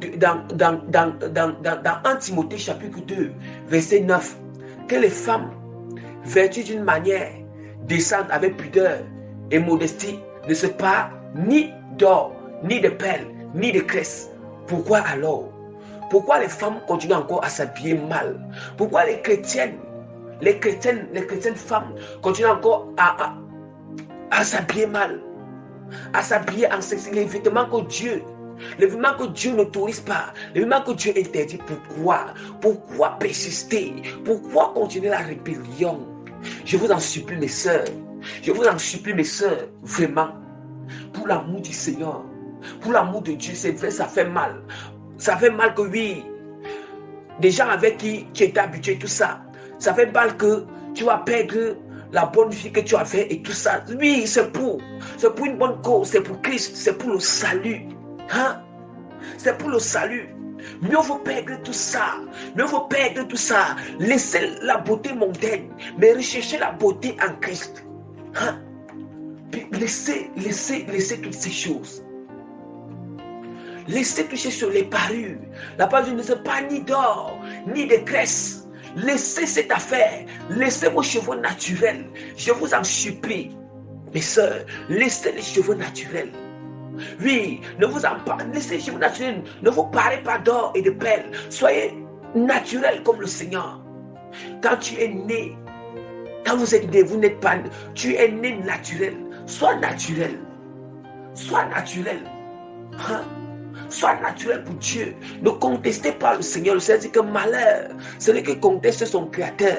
1 Timothée chapitre 2, verset 9, que les femmes, vêtues d'une manière décente avec pudeur et modestie, ne se parent ni d'or, ni de perles, ni de cresse. Pourquoi alors? Pourquoi les femmes continuent encore à s'habiller mal? Pourquoi les chrétiennes femmes continuent encore à s'habiller mal? À s'habiller en sexe, les vêtements que Dieu n'autorise pas, les vêtements que Dieu interdit. Pourquoi persister? Pourquoi continuer la rébellion? Je vous en supplie, mes sœurs, vraiment, pour l'amour du Seigneur, pour l'amour de Dieu. C'est vrai, ça fait mal. Ça fait mal que oui, des gens avec qui tu étais habitué, tout ça, ça fait mal que tu vas perdre la bonne vie que tu as fait et tout ça. Oui, c'est pour une bonne cause, c'est pour Christ, c'est pour le salut. Hein? C'est pour le salut. Mieux vaut perdre tout ça. Laissez la beauté mondaine, mais recherchez la beauté en Christ. Hein? Laissez toutes ces choses. Laissez toucher sur les parures. La parure ne se pas ni d'or, ni de graisse. Laissez cette affaire. Laissez vos cheveux naturels. Je vous en supplie, mes soeurs, laissez les cheveux naturels. Oui, laissez les cheveux naturels. Ne vous parlez pas d'or et de perles. Soyez naturels comme le Seigneur. Quand tu es né, quand vous êtes né, vous n'êtes pas. Tu es né naturel. Sois naturel. Hein? Sois naturel pour Dieu. Ne contestez pas le Seigneur. Le Seigneur dit que malheur, celui qui conteste son Créateur.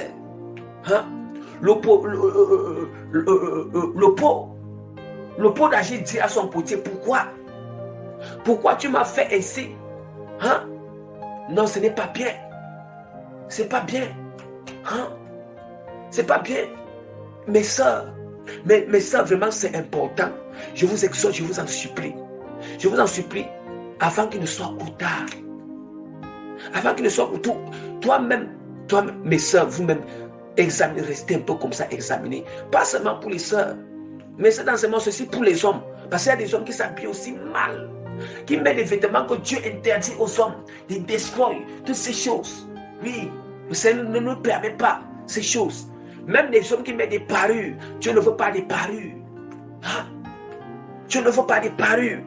Hein? Le pot d'agir dit à son potier, pourquoi tu m'as fait ainsi? Hein? Non, ce n'est pas bien. C'est pas bien. Hein? C'est pas bien. Mes soeurs, vraiment c'est important. Je vous exhorte, je vous en supplie. Avant qu'il ne soit trop tard. Avant qu'il ne soit trop tard. Toi-même, mes soeurs, vous-même, examinez, restez un peu comme ça, examinez. Pas seulement pour les soeurs, mais c'est dans ce moment ceci pour les hommes. Parce qu'il y a des hommes qui s'habillent aussi mal, qui mettent des vêtements que Dieu interdit aux hommes, de détruire toutes ces choses. Oui, le Seigneur ne nous permet pas ces choses. Même des hommes qui mettent des parures, Dieu ne veut pas des parures. Hein? Dieu ne veut pas des parures.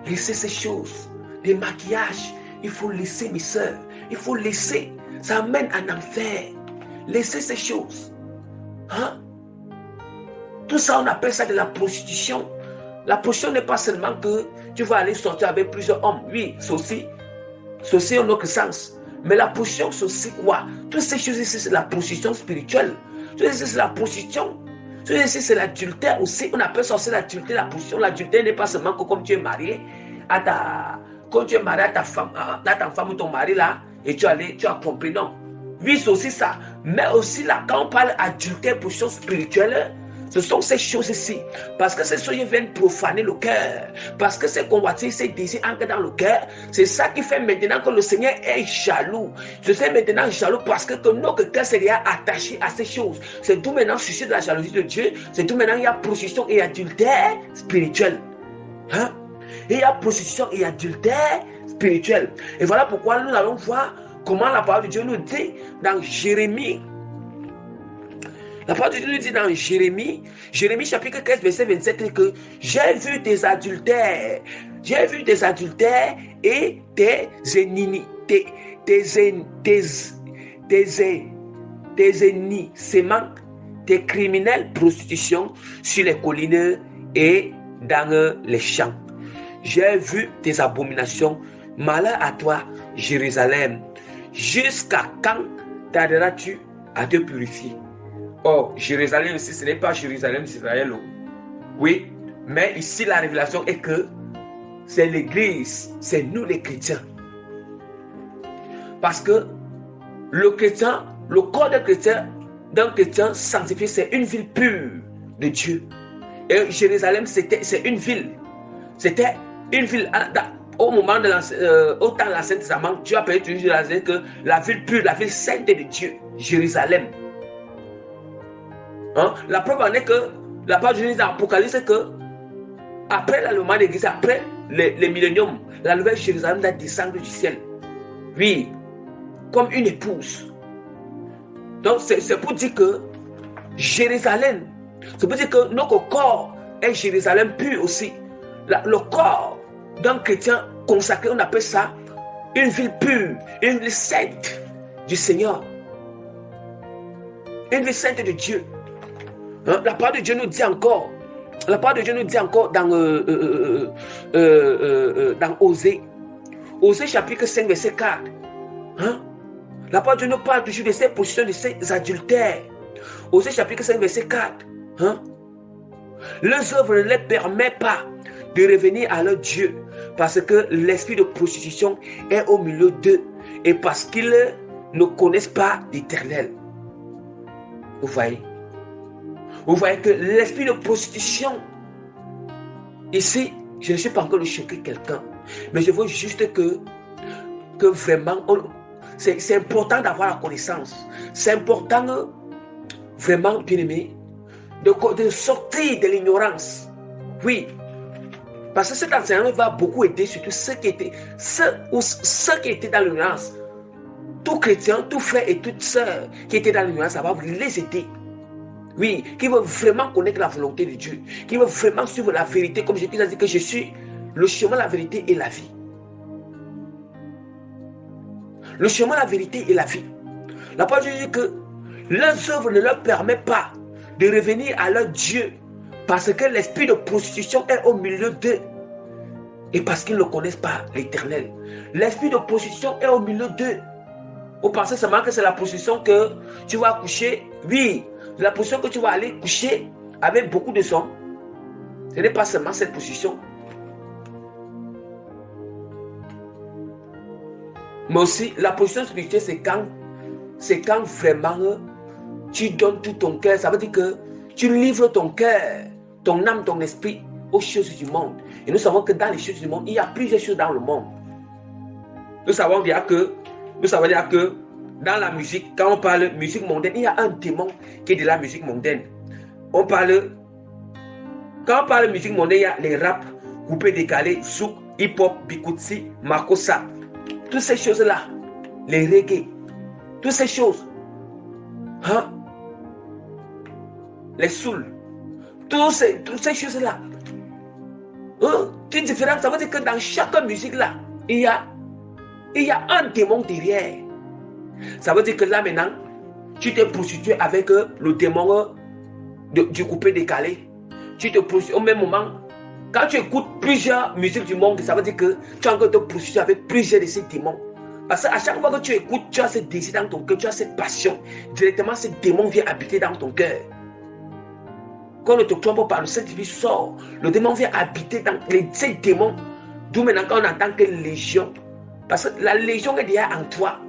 Laissez ces choses, des maquillages, il faut laisser, mes soeurs, il faut laisser. Ça amène en enfer. Laissez ces choses. Hein? Tout ça, on appelle ça de la prostitution. La prostitution n'est pas seulement que tu vas aller sortir avec plusieurs hommes. Oui, c'est aussi en autre sens. Mais la prostitution, c'est aussi quoi? Toutes ces choses ici, c'est la prostitution spirituelle. Tout ça, c'est la prostitution. Tout ça, c'est l'adultère aussi. On appelle ça aussi l'adultère, la prostitution. L'adultère n'est pas seulement que comme tu es marié quand tu es marié à ta femme ou ton mari là, et tu as trompé, non. Oui, c'est aussi ça. Mais aussi là, quand on parle d'adultère, prostitution spirituelle, ce sont ces choses ici. Parce que ces choses viennent profaner le cœur. Parce que ces convoitises, ces désirs entrent dans le cœur. C'est ça qui fait maintenant que le Seigneur est jaloux. Je suis maintenant jaloux parce que notre cœur s'est attaché à ces choses. C'est d'où maintenant sujet de la jalousie de Dieu. C'est d'où maintenant il y a prostitution et adultère spirituel. Hein? Et il y a prostitution et adultère spirituel. Et voilà pourquoi nous allons voir comment la parole de Dieu nous dit dans Jérémie. La parole de Dieu nous dit dans Jérémie chapitre 15, verset 27, que j'ai vu des adultères et des ennemissements, des criminels prostitution sur les collines et dans les champs. J'ai vu des abominations. Malheur à toi, Jérusalem. Jusqu'à quand tarderas-tu à te purifier? Or, Jérusalem ici, ce n'est pas Jérusalem d'Israël. Oui, mais ici la révélation est que c'est l'église, c'est nous les chrétiens. Parce que le chrétien, le corps d'un chrétien sanctifié, c'est une ville pure de Dieu. Et Jérusalem, c'est une ville. C'était une ville. Au moment au temps de l'Ancien Testament, Dieu a appelé Jérusalem que la ville pure, la ville sainte de Dieu, Jérusalem. Hein? La preuve en est que la parole de Dieu dans l'Apocalypse, c'est que après l'allemand d'église, après les milléniums, la nouvelle Jérusalem va descendre du ciel. Oui, comme une épouse. Donc c'est pour dire que Jérusalem, c'est pour dire que notre corps est Jérusalem pur aussi. Le corps d'un chrétien consacré, on appelle ça une ville pure, une ville sainte du Seigneur. Une ville sainte de Dieu. Hein? La parole de Dieu nous dit encore dans Osée. Osée chapitre 5, verset 4. Hein? La parole de Dieu nous parle toujours de ces positions, de ces adultères. Osée chapitre 5, verset 4. Hein? Leurs œuvres ne les permettent pas de revenir à leur Dieu, parce que l'esprit de prostitution est au milieu d'eux et parce qu'ils ne connaissent pas l'Éternel. Vous voyez que l'esprit de prostitution, ici, je ne suis pas encore de choquer quelqu'un, mais je veux juste que vraiment, c'est important d'avoir la connaissance. C'est important, vraiment, bien aimé, de sortir de l'ignorance. Oui. Parce que cet enseignement va beaucoup aider surtout ceux qui étaient dans l'ignorance. Tout chrétien, tout frère et toute sœur qui étaient dans l'ignorance, ça va les aider. Oui, qui veulent vraiment connaître la volonté de Dieu, qui veulent vraiment suivre la vérité, comme Jésus a dit que je suis le chemin, la vérité et la vie. Le chemin, la vérité et la vie. La parole de Dieu dit que leurs œuvres ne leur permettent pas de revenir à leur Dieu, parce que l'esprit de prostitution est au milieu d'eux. Et parce qu'ils ne connaissent pas l'Éternel. L'esprit de prostitution est au milieu d'eux. Vous pensez seulement que c'est la prostitution que tu vas coucher? Oui, la prostitution que tu vas aller coucher avec beaucoup de hommes. Ce n'est pas seulement cette prostitution. Mais aussi, la prostitution spirituelle, c'est quand vraiment tu donnes tout ton cœur. Ça veut dire que tu livres ton cœur, ton âme, ton esprit aux choses du monde. Et nous savons que dans les choses du monde, il y a plusieurs choses dans le monde. Nous savons bien que dans la musique, quand on parle musique mondaine, il y a un démon qui est de la musique mondaine. On parle Quand on parle de musique mondaine, il y a les rap, coupé décalé, souk, hip-hop, bikutsi, makossa. Toutes ces choses-là. Les reggae. Toutes ces choses. Hein? Les souls. Toutes ces choses-là. Hein? C'est différent. Ça veut dire que dans chaque musique-là, il y a un démon derrière. Ça veut dire que là maintenant, tu t'es prostitué avec le démon du coupé décalé. Tu te prostitues au même moment. Quand tu écoutes plusieurs musiques du monde, ça veut dire que tu es en train de te prostituer avec plusieurs de ces démons. Parce qu'à chaque fois que tu écoutes, tu as ce désir dans ton cœur, tu as cette passion. Directement, ce démon vient habiter dans ton cœur. Quand on ne te trompe pas, le Saint-Esprit sort. Le démon vient habiter dans ces démons. D'où maintenant, quand on entend que légion. Parce que la légion est déjà en toi.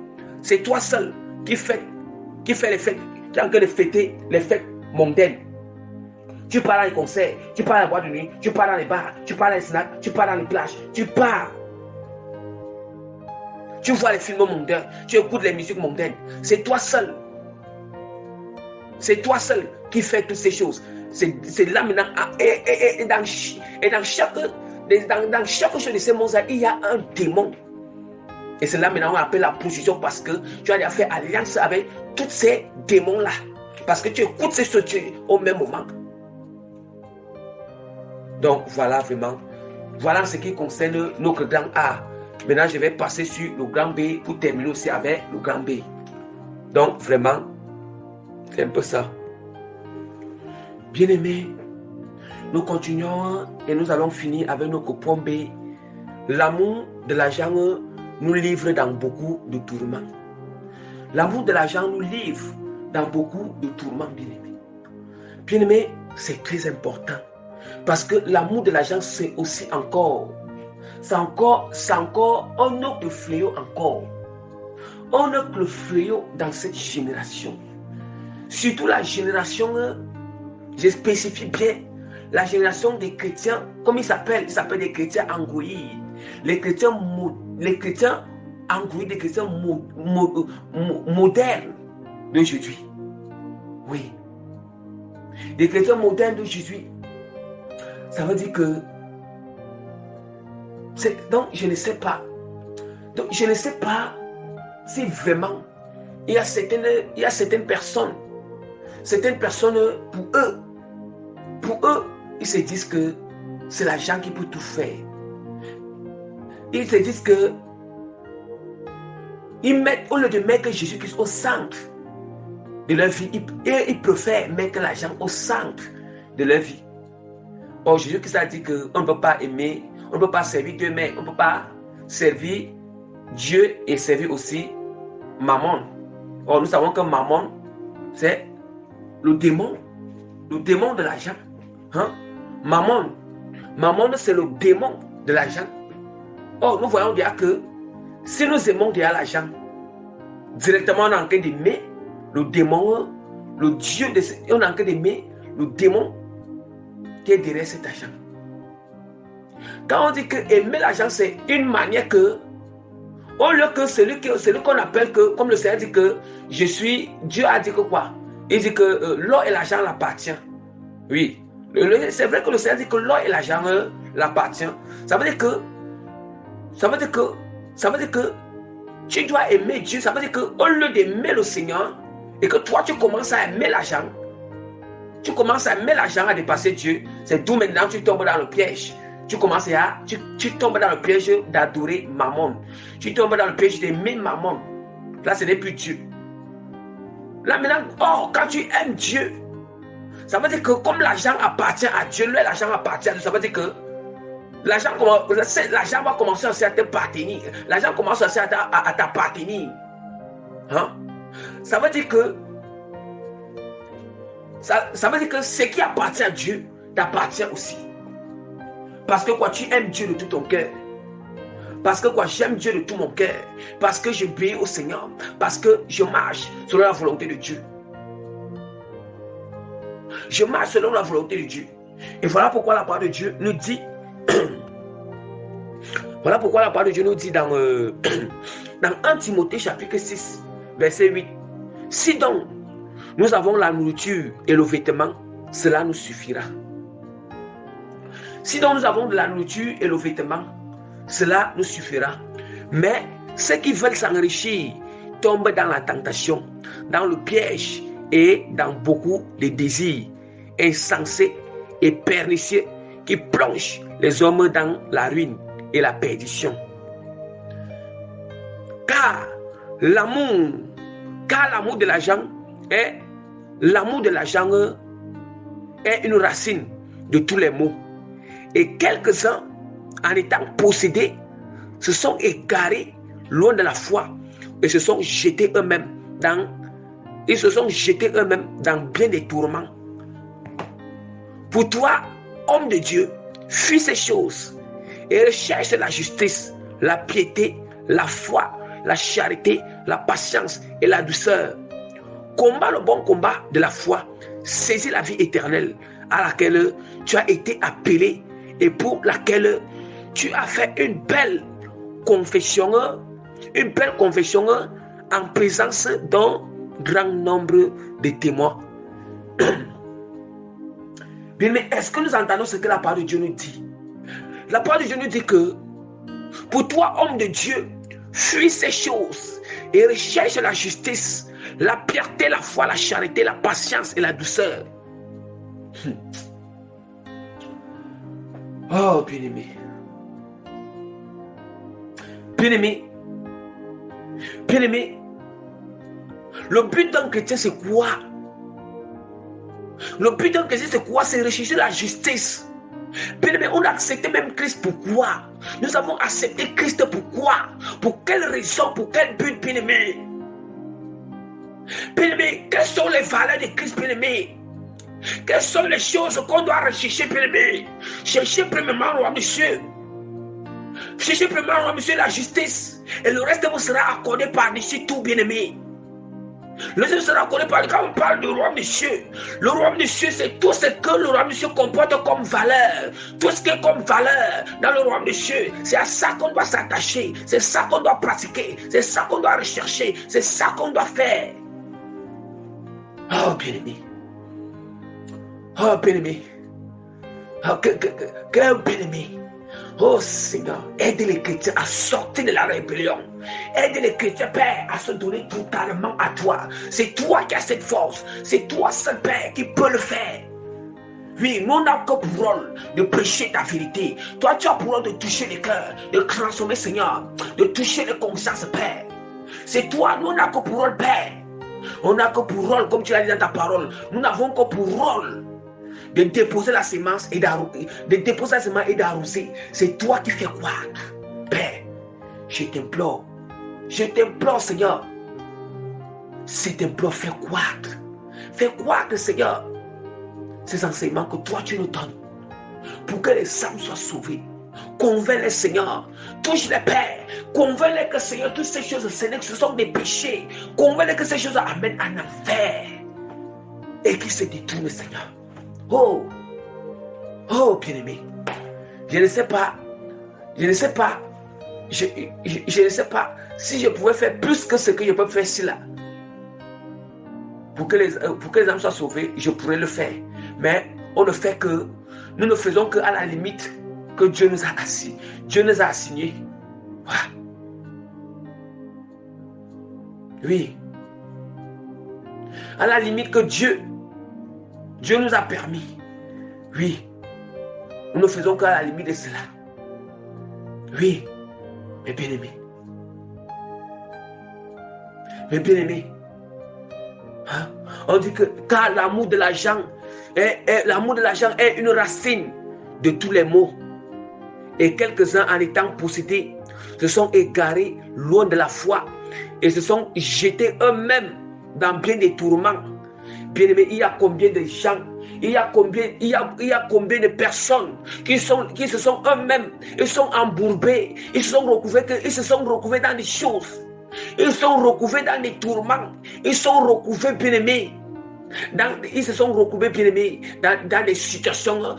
C'est toi seul qui fait les fêtes. Tu es en train de fêter les fêtes mondaines. Tu pars dans les concerts, tu pars dans les boîtes de nuit, tu pars dans les bars, tu pars dans les snacks, tu pars dans les plages, tu pars. Tu vois les films mondains, tu écoutes les musiques mondaines. C'est toi seul. C'est toi seul qui fait toutes ces choses. C'est là maintenant. Et dans chaque chose de ces mondes, il y a un démon. Et c'est là maintenant on appelle la prostitution parce que tu as déjà fait alliance avec tous ces démons-là. Parce que tu écoutes ces choses au même moment. Donc voilà vraiment. Voilà ce qui concerne notre grand A. Maintenant je vais passer sur le grand B pour terminer aussi avec le grand B. Donc vraiment, c'est un peu ça. Bien-aimés, nous continuons et nous allons finir avec notre point B. L'amour de l'argent nous livre dans beaucoup de tourments. L'amour de l'argent nous livre dans beaucoup de tourments, bien-aimés. Bien-aimés, c'est très important. Parce que l'amour de l'argent, c'est aussi encore un autre fléau encore. Un autre fléau dans cette génération. Surtout la génération, je spécifie bien, la génération des chrétiens, comme ils s'appellent des chrétiens engouillis. Les chrétiens engouillis, des chrétiens modernes d'aujourd'hui. Oui. Des chrétiens modernes d'aujourd'hui. Ça veut dire que donc je ne sais pas. Donc je ne sais pas si vraiment il y a certaines personnes pour eux, ils se disent que c'est l'argent qui peut tout faire. Ils se disent que au lieu de mettre Jésus-Christ au centre de leur vie, ils préfèrent mettre l'argent au centre de leur vie. Or, Jésus-Christ a dit qu'on ne peut pas aimer, on ne peut pas servir Dieu, mais on ne peut pas servir Dieu et servir aussi Mammon. Or, nous savons que Mammon, c'est le démon de l'argent. Hein? Mammon, c'est le démon de l'argent. Or, nous voyons déjà que si nous aimons déjà l'argent, directement on est en train d'aimer le démon, le Dieu, on est en train d'aimer le démon qui est derrière cet argent. Quand on dit que aimer l'argent, c'est une manière que, au lieu que celui qu'on appelle que, comme le Seigneur dit que Dieu a dit que quoi? Il dit que l'or et l'argent l'appartient. Oui. C'est vrai que le Seigneur dit que l'or et l'argent l'appartient. Ça veut dire que tu dois aimer Dieu. Ça veut dire que au lieu d'aimer le Seigneur et que toi tu commences à aimer l'argent, tu commences à aimer l'argent à dépasser Dieu, c'est d'où maintenant tu tombes dans le piège. Tu tombes dans le piège d'adorer Mammon. Tu tombes dans le piège d'aimer Mammon. Là, ce n'est plus Dieu. Là maintenant, quand tu aimes Dieu, ça veut dire que comme l'argent appartient à Dieu, l'argent appartient à Dieu, ça veut dire que l'argent va commencer à t'appartenir. L'argent commence à t'appartenir. Hein? Ça veut dire que ce qui appartient à Dieu t'appartient aussi. Parce que quoi, tu aimes Dieu de tout ton cœur. Parce que quoi, j'aime Dieu de tout mon cœur. Parce que j'obéis au Seigneur. Parce que je marche selon la volonté de Dieu. Je marche selon la volonté de Dieu. Et voilà pourquoi la parole de Dieu nous dit voilà pourquoi la parole de Dieu nous dit dans 1 Timothée chapitre 6 verset 8. Si donc nous avons la nourriture et le vêtement, cela nous suffira. Si donc nous avons de la nourriture et le vêtement, cela nous suffira. Mais ceux qui veulent s'enrichir tombent dans la tentation, dans le piège et dans beaucoup de désirs insensés et pernicieux qui plongent les hommes dans la ruine et la perdition. Car l'amour de l'argent est une racine de tous les maux. Et quelques-uns, en étant possédés, se sont égarés loin de la foi et se sont jetés eux-mêmes dans bien des tourments. Pour toi, homme de Dieu, fuis ces choses et recherche la justice, la piété, la foi, la charité, la patience et la douceur. Combat le bon combat de la foi, saisis la vie éternelle à laquelle tu as été appelé et pour laquelle tu as fait une belle confession en présence d'un grand nombre de témoins. Bien, mais est-ce que nous entendons ce que la parole de Dieu nous dit? La parole de Dieu nous dit que pour toi, homme de Dieu, fuis ces choses et recherche la justice, la piété, la foi, la charité, la patience et la douceur. Oh, bien-aimé. Bien-aimé. Bien-aimé. Le but d'un chrétien, c'est quoi? Le but d'un chrétien, c'est quoi? C'est rechercher la justice. Bien-aimé, on a accepté même Christ. Pourquoi? Nous avons accepté Christ. Pourquoi? Pour quelle raison? Pour quel but, bien-aimé? Bien-aimé, quelles sont les valeurs de Christ, bien-aimé? Quelles sont les choses qu'on doit rechercher, bien-aimé? Cherchez premièrement le roi des cieux. Cherchez premièrement le roi des cieux, la justice. Et le reste vous sera accordé par-dessus tout, bien-aimé. Le reste sera accordé par quand on parle du royaume des cieux. Le royaume des cieux, c'est tout ce que le royaume des cieux comporte comme valeur. Tout ce qui est comme valeur dans le royaume des cieux, c'est à ça qu'on doit s'attacher. C'est ça qu'on doit pratiquer. C'est ça qu'on doit rechercher. C'est ça qu'on doit faire. Oh, bien-aimé. Oh, bien-aimé. Oh, quel bien-aimé. Oh Seigneur, aide les chrétiens à sortir de la rébellion. Aide les chrétiens, Père, à se donner totalement à toi. C'est toi qui as cette force. C'est toi seul, Père, qui peut le faire. Oui, nous n'avons que pour rôle de prêcher ta vérité. Toi, tu as pour rôle de toucher les cœurs, de transformer, Seigneur, de toucher les consciences, Père. C'est toi, nous n'avons que pour rôle, Père. On n'a que pour rôle, comme tu l'as dit dans ta parole, nous n'avons que pour rôle de déposer la semence et d'arroser. C'est toi qui fais croître. Père, je t'implore, Seigneur. C'est t'implore, fais croître. Fais croître, Seigneur, ces enseignements que toi tu nous donnes pour que les âmes soient sauvées. Convainc-les, Seigneur. Touche-les, Père. Convainc-les que, Seigneur, toutes ces choses, Seigneur, ce sont des péchés. Convainc-les que ces choses amènent en enfer et qui se détournent, Seigneur. Oh, bien-aimé. Je ne sais pas si je pouvais faire plus que ce que je peux faire ici là. Pour que les âmes soient sauvées, je pourrais le faire. Mais on ne fait que, nous ne faisons qu'à la limite que Dieu nous a assis. Dieu nous a assignés. Voilà. Oui. À la limite que Dieu nous a permis. Oui. Nous ne faisons qu'à la limite de cela. Oui. Mes bien-aimés. Mes bien-aimés. Hein? On dit que car l'amour de l'argent est une racine de tous les maux. Et quelques-uns, en étant possédés, se sont égarés loin de la foi et se sont jetés eux-mêmes dans bien des tourments. Bien-aimés, il y a combien de gens, il y a combien de personnes qui se sont eux-mêmes, ils sont embourbés, ils se sont recouverts dans des choses, ils sont recouverts dans des tourments, ils sont recouverts, bien-aimés. Ils se sont recouverts, bien-aimés, dans des situations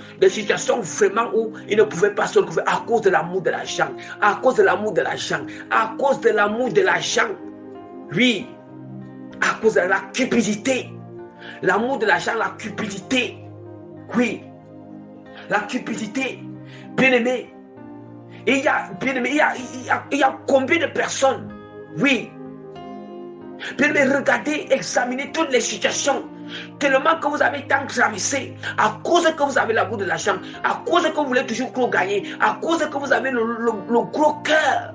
vraiment où ils ne pouvaient pas se recouvrir à cause de l'amour de l'argent. À cause de l'amour de l'argent. À cause de l'amour de l'argent. Oui. À cause de la cupidité. L'amour de l'argent, la cupidité. Oui. La cupidité. Bien-aimé, il y a combien de personnes? Oui. Bien-aimé, regardez, examinez toutes les situations. Tellement que vous avez tant traversé, à cause que vous avez l'amour de l'argent, à cause que vous voulez toujours trop gagner, à cause que vous avez le gros cœur.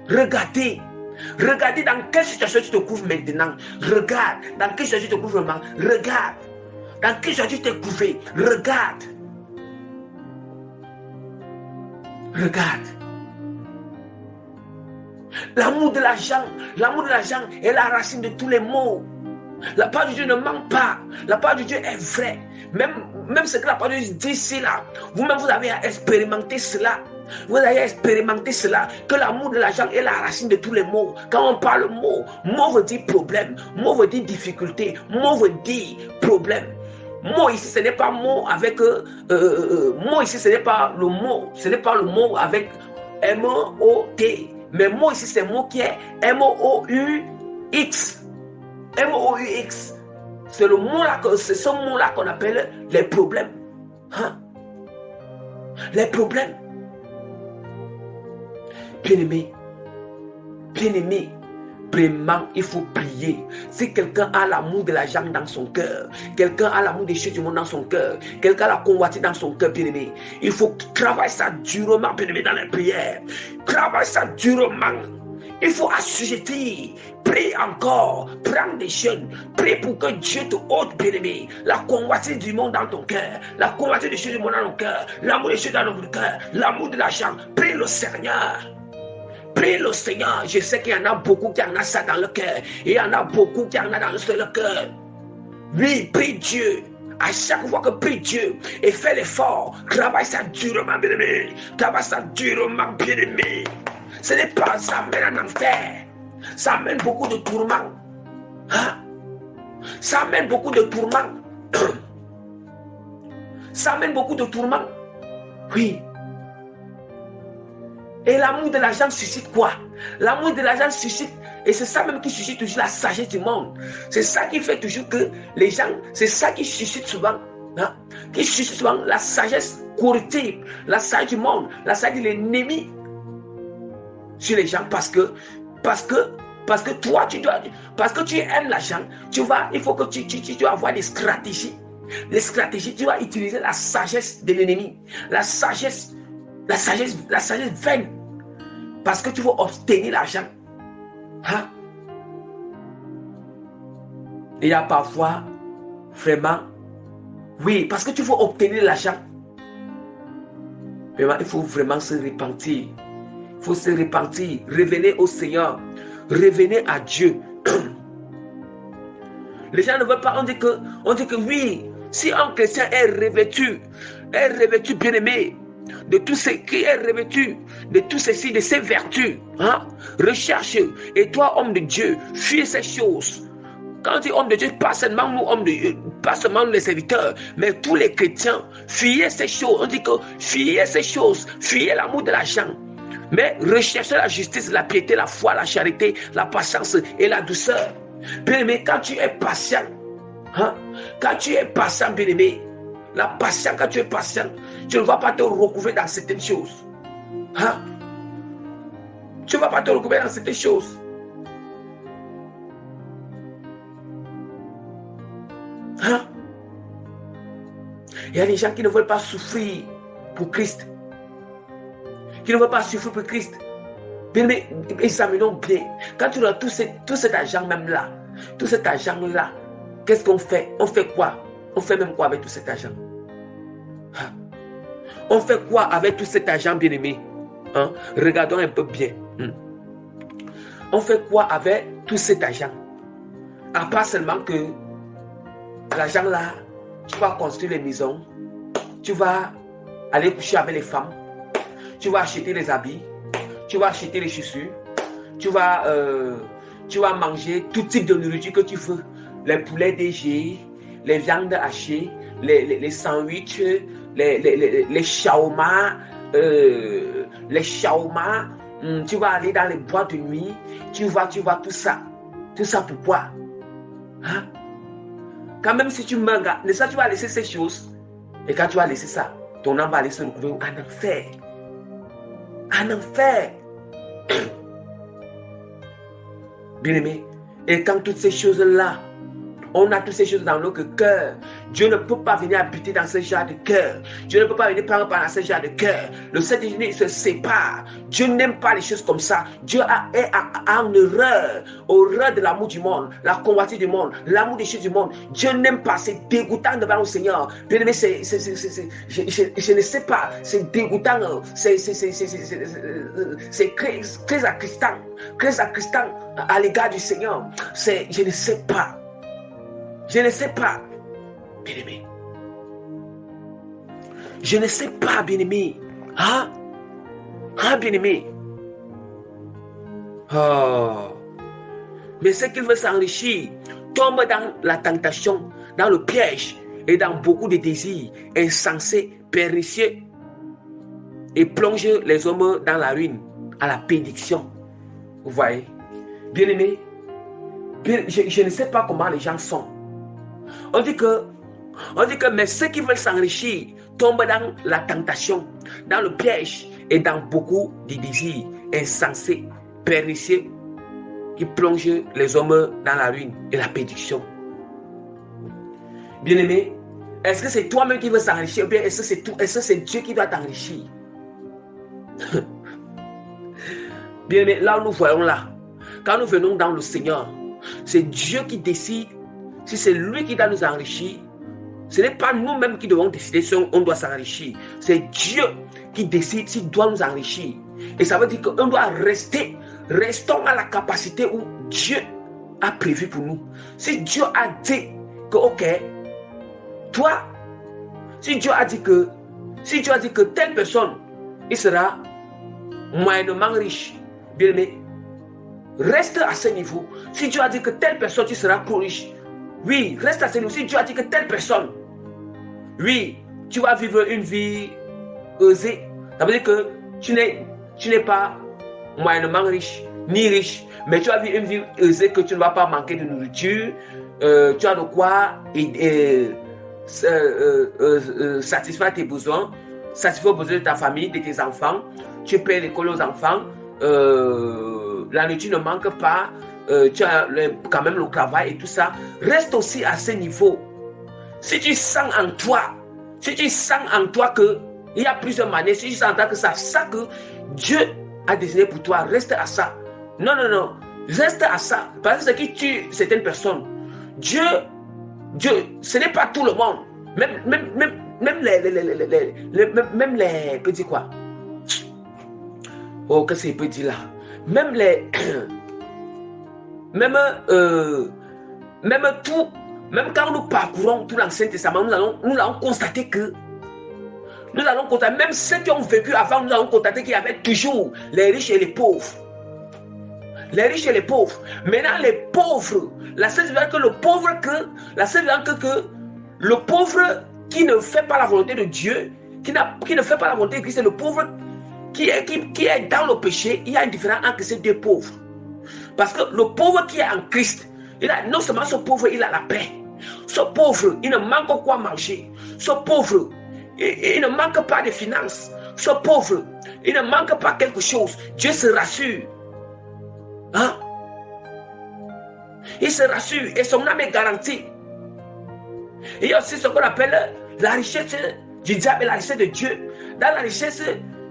Regardez dans quelle situation tu te trouves maintenant. Regarde dans quelle situation tu te trouves vraiment. Regarde dans quelle situation tu t'es trouvé. Regarde. L'amour de l'argent est la racine de tous les maux. La part de Dieu ne ment pas. La part de Dieu est vraie. Même ce que la part de Dieu dit, c'est là. Vous-même, vous avez expérimenté cela. Vous avez expérimenté cela. Que l'amour de l'argent est la racine de tous les maux. Quand on parle mot veut dire problème. Mot veut dire difficulté. Mot veut dire problème. Mot ici, ce n'est pas mot avec... mot ici, ce n'est pas le mot. Ce n'est pas le mot avec M-O-T. Mais mot ici, c'est un mot qui est M-O-U-X. M-O-U-X. C'est ce mot-là qu'on appelle les problèmes. Hein? Les problèmes. Bien-aimé, vraiment, il faut prier. Si quelqu'un a l'amour de l'argent dans son cœur, quelqu'un a l'amour des choses du monde dans son cœur, quelqu'un a la convoitise dans son cœur, bien-aimé, il faut travailler ça durement, bien-aimé, dans les prières. Travaille ça durement. Il faut assujettir. Prie encore. Prends des jeûnes. Prie pour que Dieu te ôte, bien-aimé, la convoitise du monde dans ton cœur, la convoitise des choses du monde dans ton cœur, l'amour des choses dans notre cœur, l'amour de l'argent. Prie le Seigneur. Prie le Seigneur. Je sais qu'il y en a beaucoup qui en a ça dans le cœur. Et il y en a beaucoup qui en a dans le cœur. Oui, prie Dieu. À chaque fois que prie Dieu et fais l'effort, travaille ça durement, bien-aimé. Travaille ça durement, bien-aimé. Ce n'est pas ça, mène en enfer. Ça amène beaucoup de tourments. Hein? Ça amène beaucoup de tourments. Ça amène beaucoup de tourments. Oui. Et l'amour de l'argent suscite quoi? L'amour de l'argent suscite, et c'est ça même qui suscite toujours la sagesse du monde. C'est ça qui fait toujours que les gens, c'est ça qui suscite souvent, hein? Qui suscite souvent la sagesse corruptible, la sagesse du monde, la sagesse de l'ennemi sur les gens, parce que toi parce que tu aimes l'argent, il faut que tu dois avoir des stratégies. Les stratégies, tu vas utiliser la sagesse de l'ennemi, la sagesse vaine, parce que tu veux obtenir l'argent. Hein? Il y a parfois vraiment, oui, parce que tu veux obtenir l'argent. Vraiment, il faut vraiment se repentir. Il faut se repentir. Revenez au Seigneur. Revenez à Dieu. Les gens ne veulent pas. On dit que oui, si un chrétien est revêtu bien-aimé, de tout ce qui est revêtu, de tout ceci, de ses vertus, hein? Recherche. Et toi, homme de Dieu, fuis ces choses. Quand on dit homme de Dieu, pas seulement nous, pas seulement les serviteurs, mais tous les chrétiens, fuyez ces choses. On dit que fuyez ces choses, fuyez l'amour de l'argent. Mais recherchez la justice, la piété, la foi, la charité, la patience et la douceur. Bien-aimé, quand tu es patient, hein? Quand tu es patient, bien-aimé, la patience, quand tu es patient, tu ne vas pas te recouvrir dans certaines choses. Hein? Tu ne vas pas te recouvrir dans certaines choses. Hein? Il y a des gens qui ne veulent pas souffrir pour Christ. Qui ne veulent pas souffrir pour Christ. Mais examinons bien. Quand tu as tout cet argent même là, tout cet argent là, qu'est-ce qu'on fait? On fait quoi? On fait même quoi avec tout cet argent? Hein? On fait quoi avec tout cet argent, bien-aimé? Hein? Regardons un peu bien. On fait quoi avec tout cet argent? À part seulement que l'argent là, tu vas construire les maisons, tu vas aller coucher avec les femmes, tu vas acheter les habits, tu vas acheter les chaussures, tu vas manger tout type de nourriture que tu veux, les poulets DG, les viandes hachées, les sandwichs, les shawarma, tu vas aller dans les boîtes de nuit, tu vas tout ça pourquoi? Hein? Quand même si tu meurs, tu vas laisser ces choses, et quand tu vas laisser ça, ton âme va aller se retrouver en enfer. En enfer. Bien-aimé, et quand toutes ces choses-là, on a toutes ces choses dans notre cœur. Dieu ne peut pas venir habiter dans ce genre de cœur. Dieu ne peut pas venir prendre part dans ce genre de cœur. Le Saint-Esprit se sépare. Dieu n'aime pas les choses comme ça. Dieu est en horreur de l'amour du monde, la convoitise du monde, l'amour des choses du monde. Dieu n'aime pas, c'est dégoûtant devant le Seigneur. Bien-aimé, je ne sais pas, c'est dégoûtant, c'est très attristant à l'égard du Seigneur. Je ne sais pas. Je ne sais pas, bien-aimé. Je ne sais pas, bien-aimé. Hein? Hein, bien-aimé? Oh. Mais ce qu'il veut s'enrichir tombe dans la tentation, dans le piège et dans beaucoup de désirs insensés, pernicieux et plonge les hommes dans la ruine, à la prédiction. Vous voyez? Bien-aimé, je ne sais pas comment les gens sont. On dit que mais ceux qui veulent s'enrichir tombent dans la tentation, dans le piège et dans beaucoup de désirs insensés, pernicieux, qui plongent les hommes dans la ruine et la perdition. Bien-aimé, est-ce que c'est toi-même qui veux s'enrichir ou bien est-ce que c'est Dieu qui doit t'enrichir? Bien-aimé, là où nous voyons là, quand nous venons dans le Seigneur, c'est Dieu qui décide. Si c'est lui qui doit nous enrichir, ce n'est pas nous-mêmes qui devons décider si on doit s'enrichir. C'est Dieu qui décide s'il doit nous enrichir. Et ça veut dire qu'on doit restons à la capacité où Dieu a prévu pour nous. Si Dieu a dit que, ok, toi, si Dieu a dit que telle personne, il sera moyennement riche, bien aimé, reste à ce niveau. Si Dieu a dit que telle personne, tu seras plus riche, oui, reste à ce niveau. Si Dieu a dit que telle personne, oui, tu vas vivre une vie aisée. Ça veut dire que tu n'es pas moyennement riche, ni riche, mais tu vas vivre une vie aisée, que tu ne vas pas manquer de nourriture, tu as de quoi satisfaire tes besoins, satisfaire les besoins de ta famille, de tes enfants, tu payes l'école aux enfants, la nourriture ne manque pas, tu as quand même le travail et tout ça. Reste aussi à ce niveau. Si tu sens en toi qu'il y a plusieurs manières, si tu sens en toi que c'est ça que Dieu a désigné pour toi, reste à ça. Non, reste à ça. Parce que ce qui tue certaines personnes, Dieu, ce n'est pas tout le monde. Même les petits quoi. Oh, qu'est-ce qu'il peut dire là? Même quand nous parcourons tout l'Ancien Testament, nous allons constater que même ceux qui ont vécu avant, nous allons constater qu'il y avait toujours les riches et les pauvres. Les riches et les pauvres. Maintenant, les pauvres, la seule différence que le pauvre qui ne fait pas la volonté de Dieu, qui ne fait pas la volonté de Christ, c'est le pauvre qui est dans le péché. Il y a une différence entre ces deux pauvres. Parce que le pauvre qui est en Christ, non seulement ce pauvre, il a la paix. Ce pauvre, il ne manque quoi manger. Ce pauvre, il ne manque pas de finances. Ce pauvre, il ne manque pas quelque chose. Dieu se rassure. Hein? Il se rassure et son âme est garantie. Il y a aussi ce qu'on appelle la richesse du diable et la richesse de Dieu. Dans la richesse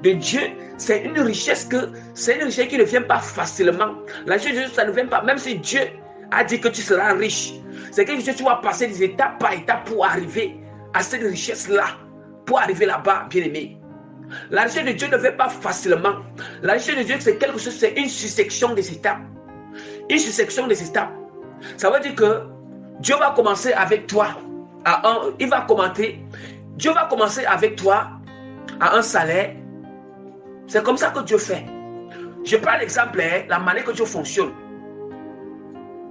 de Dieu, c'est une richesse qui ne vient pas facilement. La richesse de Dieu, ça ne vient pas, même si Dieu a dit que tu seras riche. C'est quelque chose que tu vas passer des étapes par étapes pour arriver à cette richesse-là, pour arriver là-bas, bien-aimé. La richesse de Dieu ne vient pas facilement. La richesse de Dieu, c'est quelque chose, c'est une succession des étapes. Une succession des étapes. Ça veut dire que Dieu va commencer avec toi Dieu va commencer avec toi à un salaire. C'est comme ça que Dieu fait. Je prends l'exemple, la manière que Dieu fonctionne.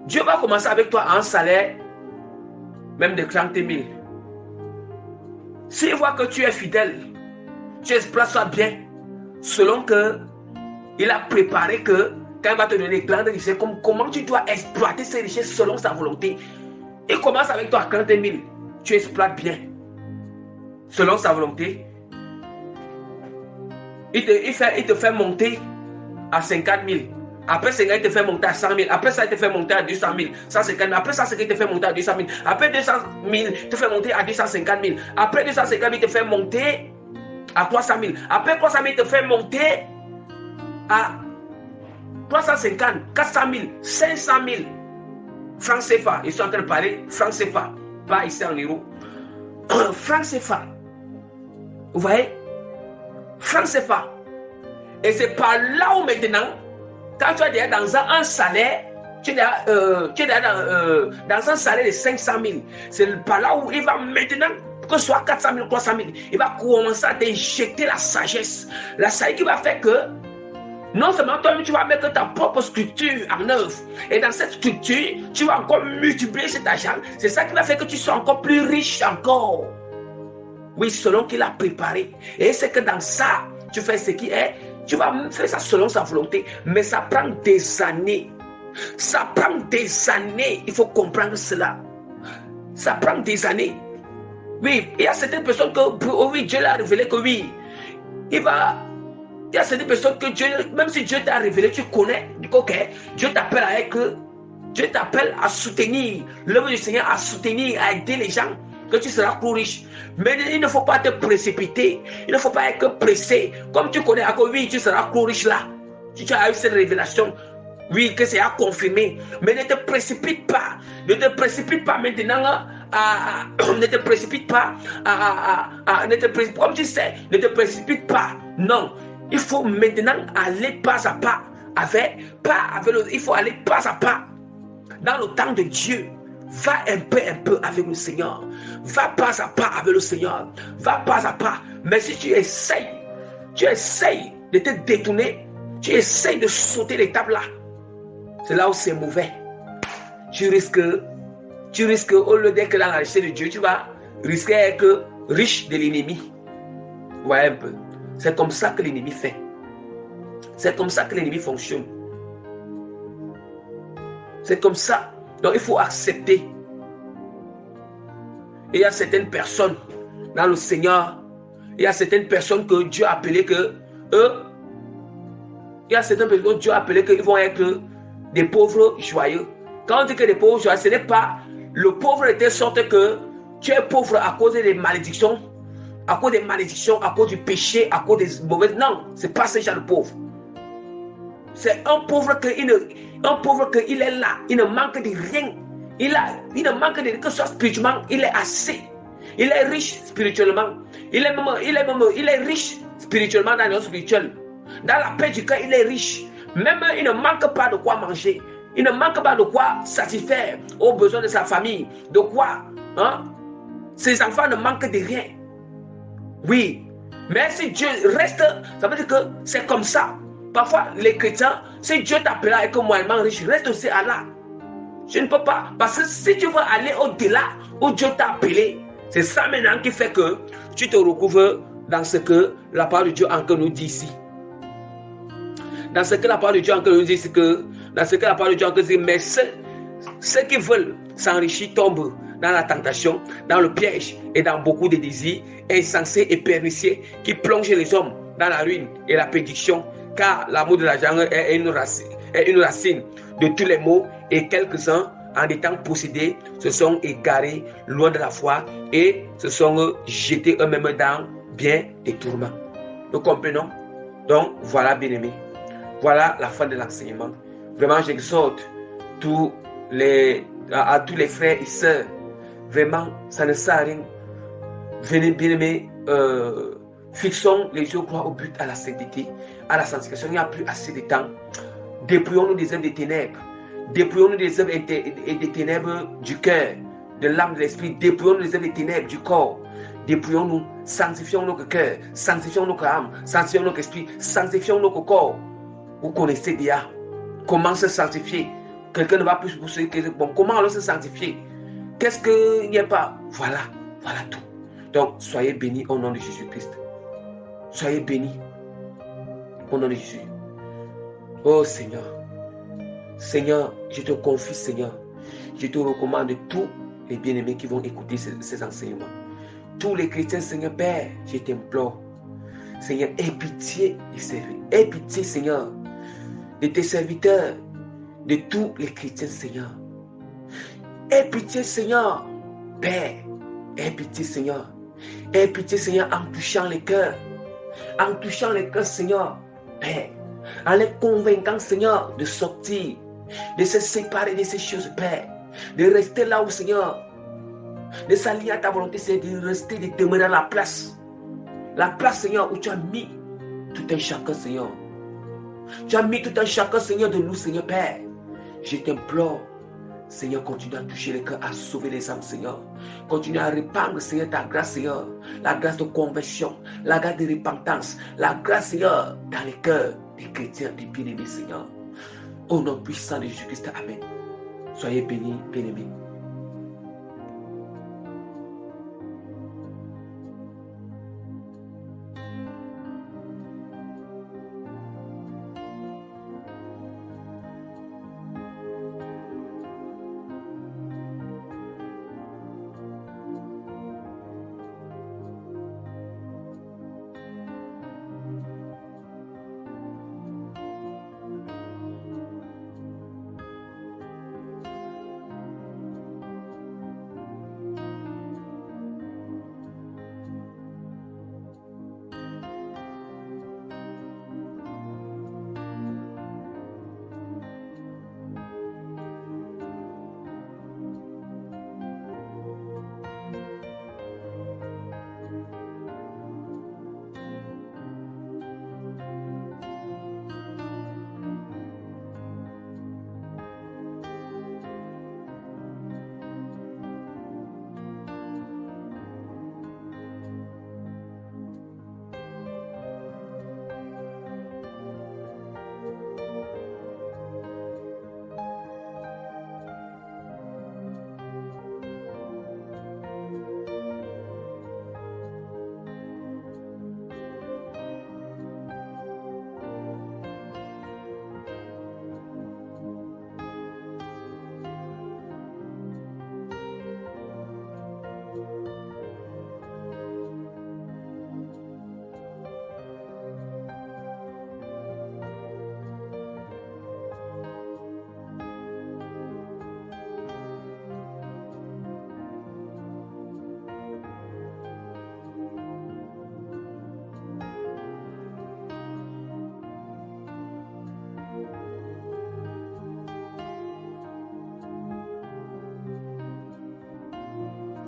Dieu va commencer avec toi à un salaire, même de 30 000. S'il voit que tu es fidèle, tu exploites ça bien, selon que il a préparé que quand il va te donner grande richesse, comment tu dois exploiter ces richesses selon sa volonté. Il commence avec toi à 40 000, tu exploites bien, selon sa volonté. Il te fait monter à 50 000. Après 50 000, il te fait monter à 100 000. Après ça, il te fait monter à 200 000. 150 000. Après ça, c'est qu'il te fait monter à 200 000. Après 200 000, il te fait monter à 250 000. Après 250 000, il te fait monter à 300 000. Après 300 000, il te fait monter à 350 000, 400 000, 500 000 francs CFA. Ils sont en train de parler francs CFA, pas ici en euros. Francs CFA. Vous voyez? Francs CFA. Et c'est par là où maintenant, quand tu es déjà dans un salaire, tu es déjà dans un salaire de 500 000. C'est par là où il va maintenant, que ce soit 400 000, 300 000, il va commencer à t'injecter la sagesse. La sagesse qui va faire que, non seulement toi-même, tu vas mettre ta propre structure en œuvre. Et dans cette structure, tu vas encore multiplier cet argent. C'est ça qui va faire que tu sois encore plus riche encore. Oui, selon qu'il a préparé. Et c'est que dans ça, tu fais ce qui est. Tu vas faire ça selon sa volonté. Mais ça prend des années. Ça prend des années. Il faut comprendre cela. Ça prend des années. Oui, il y a certaines personnes que, oh oui, Dieu l'a révélé que oui, il y a certaines personnes que Dieu, même si Dieu t'a révélé, tu connais, ok, Dieu t'appelle à soutenir l'œuvre du Seigneur, à soutenir, à aider les gens, que tu seras plus riche. Mais il ne faut pas te précipiter, il ne faut pas être pressé. Comme tu connais, oui, tu seras plus riche là. Tu as eu cette révélation. Oui, que c'est à confirmer. Mais ne te précipite pas. Ne te précipite pas maintenant. Ne te précipite pas. Comme tu sais, ne te précipite pas. Non. Il faut maintenant aller pas à pas. Il faut aller pas à pas. Dans le temps de Dieu. Va un peu avec le Seigneur. Va pas à pas avec le Seigneur. Va pas à pas. Mais si tu essayes de te détourner, tu essayes de sauter l'étape là, c'est là où c'est mauvais. Tu risques, au lieu d'être dans la richesse de Dieu, tu vas risquer d'être riche de l'ennemi. Vous voyez un peu. C'est comme ça que l'ennemi fait. C'est comme ça que l'ennemi fonctionne. C'est comme ça. Donc il faut accepter. Et il y a certaines personnes dans le Seigneur, il y a certaines personnes que Dieu a appelées que il y a certaines personnes que Dieu a appelées qu'ils vont être des pauvres joyeux. Quand on dit que des pauvres joyeux, ce n'est pas le pauvre de telle sorte que tu es pauvre à cause des malédictions, à cause du péché, à cause des mauvaises. Non, ce n'est pas ce genre de pauvre. C'est un pauvre qu'il est là, il ne manque de rien. Il ne manque de rien, que ce soit spirituellement, il est assez. Il est riche spirituellement. Il est riche spirituellement dans le spirituel. Dans la paix du cœur, il est riche. Même il ne manque pas de quoi manger. Il ne manque pas de quoi satisfaire aux besoins de sa famille. De quoi ses enfants ne manquent de rien. Oui. Mais si Dieu reste, ça veut dire que c'est comme ça. Parfois, les chrétiens, si Dieu t'appelle à être moyennement riche, reste aussi à là. Je ne peux pas. Parce que si tu veux aller au-delà où Dieu t'a appelé, c'est ça maintenant qui fait que tu te retrouves dans ce que la parole de Dieu encore nous dit ici. Dans ce que la parole de Dieu encore nous dit, c'est que, dans ce que la parole de Dieu encore dit, mais ceux qui veulent s'enrichir tombent dans la tentation, dans le piège et dans beaucoup de désirs insensés et pernicieux qui plongent les hommes dans la ruine et la perdition, car l'amour de l'argent est une racine de tous les maux, et quelques-uns, en étant possédés, se sont égarés loin de la foi et se sont jetés eux-mêmes dans bien des tourments. Nous comprenons? Donc, voilà, bien-aimés. Voilà la fin de l'enseignement. Vraiment, j'exhorte à tous les frères et sœurs. Vraiment, ça ne sert à rien. Venez, bien-aimés, fixons les yeux au but, à la sainteté, à la sanctification. Il n'y a plus assez de temps. Dépouillons-nous des œuvres des ténèbres. Dépouillons-nous des œuvres et des ténèbres du cœur, de l'âme, de l'esprit. Dépouillons-nous des œuvres des ténèbres du corps. Dépouillons-nous, sanctifions notre cœur, sanctifions notre âme, sanctifions notre esprit, sanctifions notre corps. Vous connaissez déjà comment se sanctifier. Quelqu'un ne va plus vous dire que bon, comment alors se sanctifier? Qu'est-ce qu'il n'y a pas? Voilà tout. Donc, soyez bénis au nom de Jésus-Christ. Soyez bénis au nom de Jésus. Oh Seigneur, Seigneur, je te confie, Seigneur, je te recommande tous les bien-aimés qui vont écouter ces enseignements. Tous les chrétiens, Seigneur Père, je t'implore. Seigneur, aie pitié des serviteurs. Aie pitié, Seigneur, de tes serviteurs, de tous les chrétiens, Seigneur. Aie pitié, Seigneur, Père. Aie pitié, Seigneur. Aie pitié, Seigneur, en touchant les cœurs. En touchant les cœurs, Seigneur, Père. En les convainquant, Seigneur, de sortir, de se séparer de ces choses, Père. De rester là où, Seigneur, de s'allier à ta volonté, c'est de rester, de demeurer à la place. La place, Seigneur, où tu as mis tout un chacun, Seigneur. Tu as mis tout un chacun, Seigneur, de nous, Seigneur, Père. Je t'implore, Seigneur, continue à toucher les cœurs, à sauver les âmes, Seigneur. Continue à répandre, Seigneur, ta grâce, Seigneur. La grâce de conversion, la grâce de repentance, la grâce, Seigneur, dans les cœurs des chrétiens, des bien-aimés, Seigneur. Au nom puissant de Jésus-Christ, Amen. Soyez bénis, bien-aimés.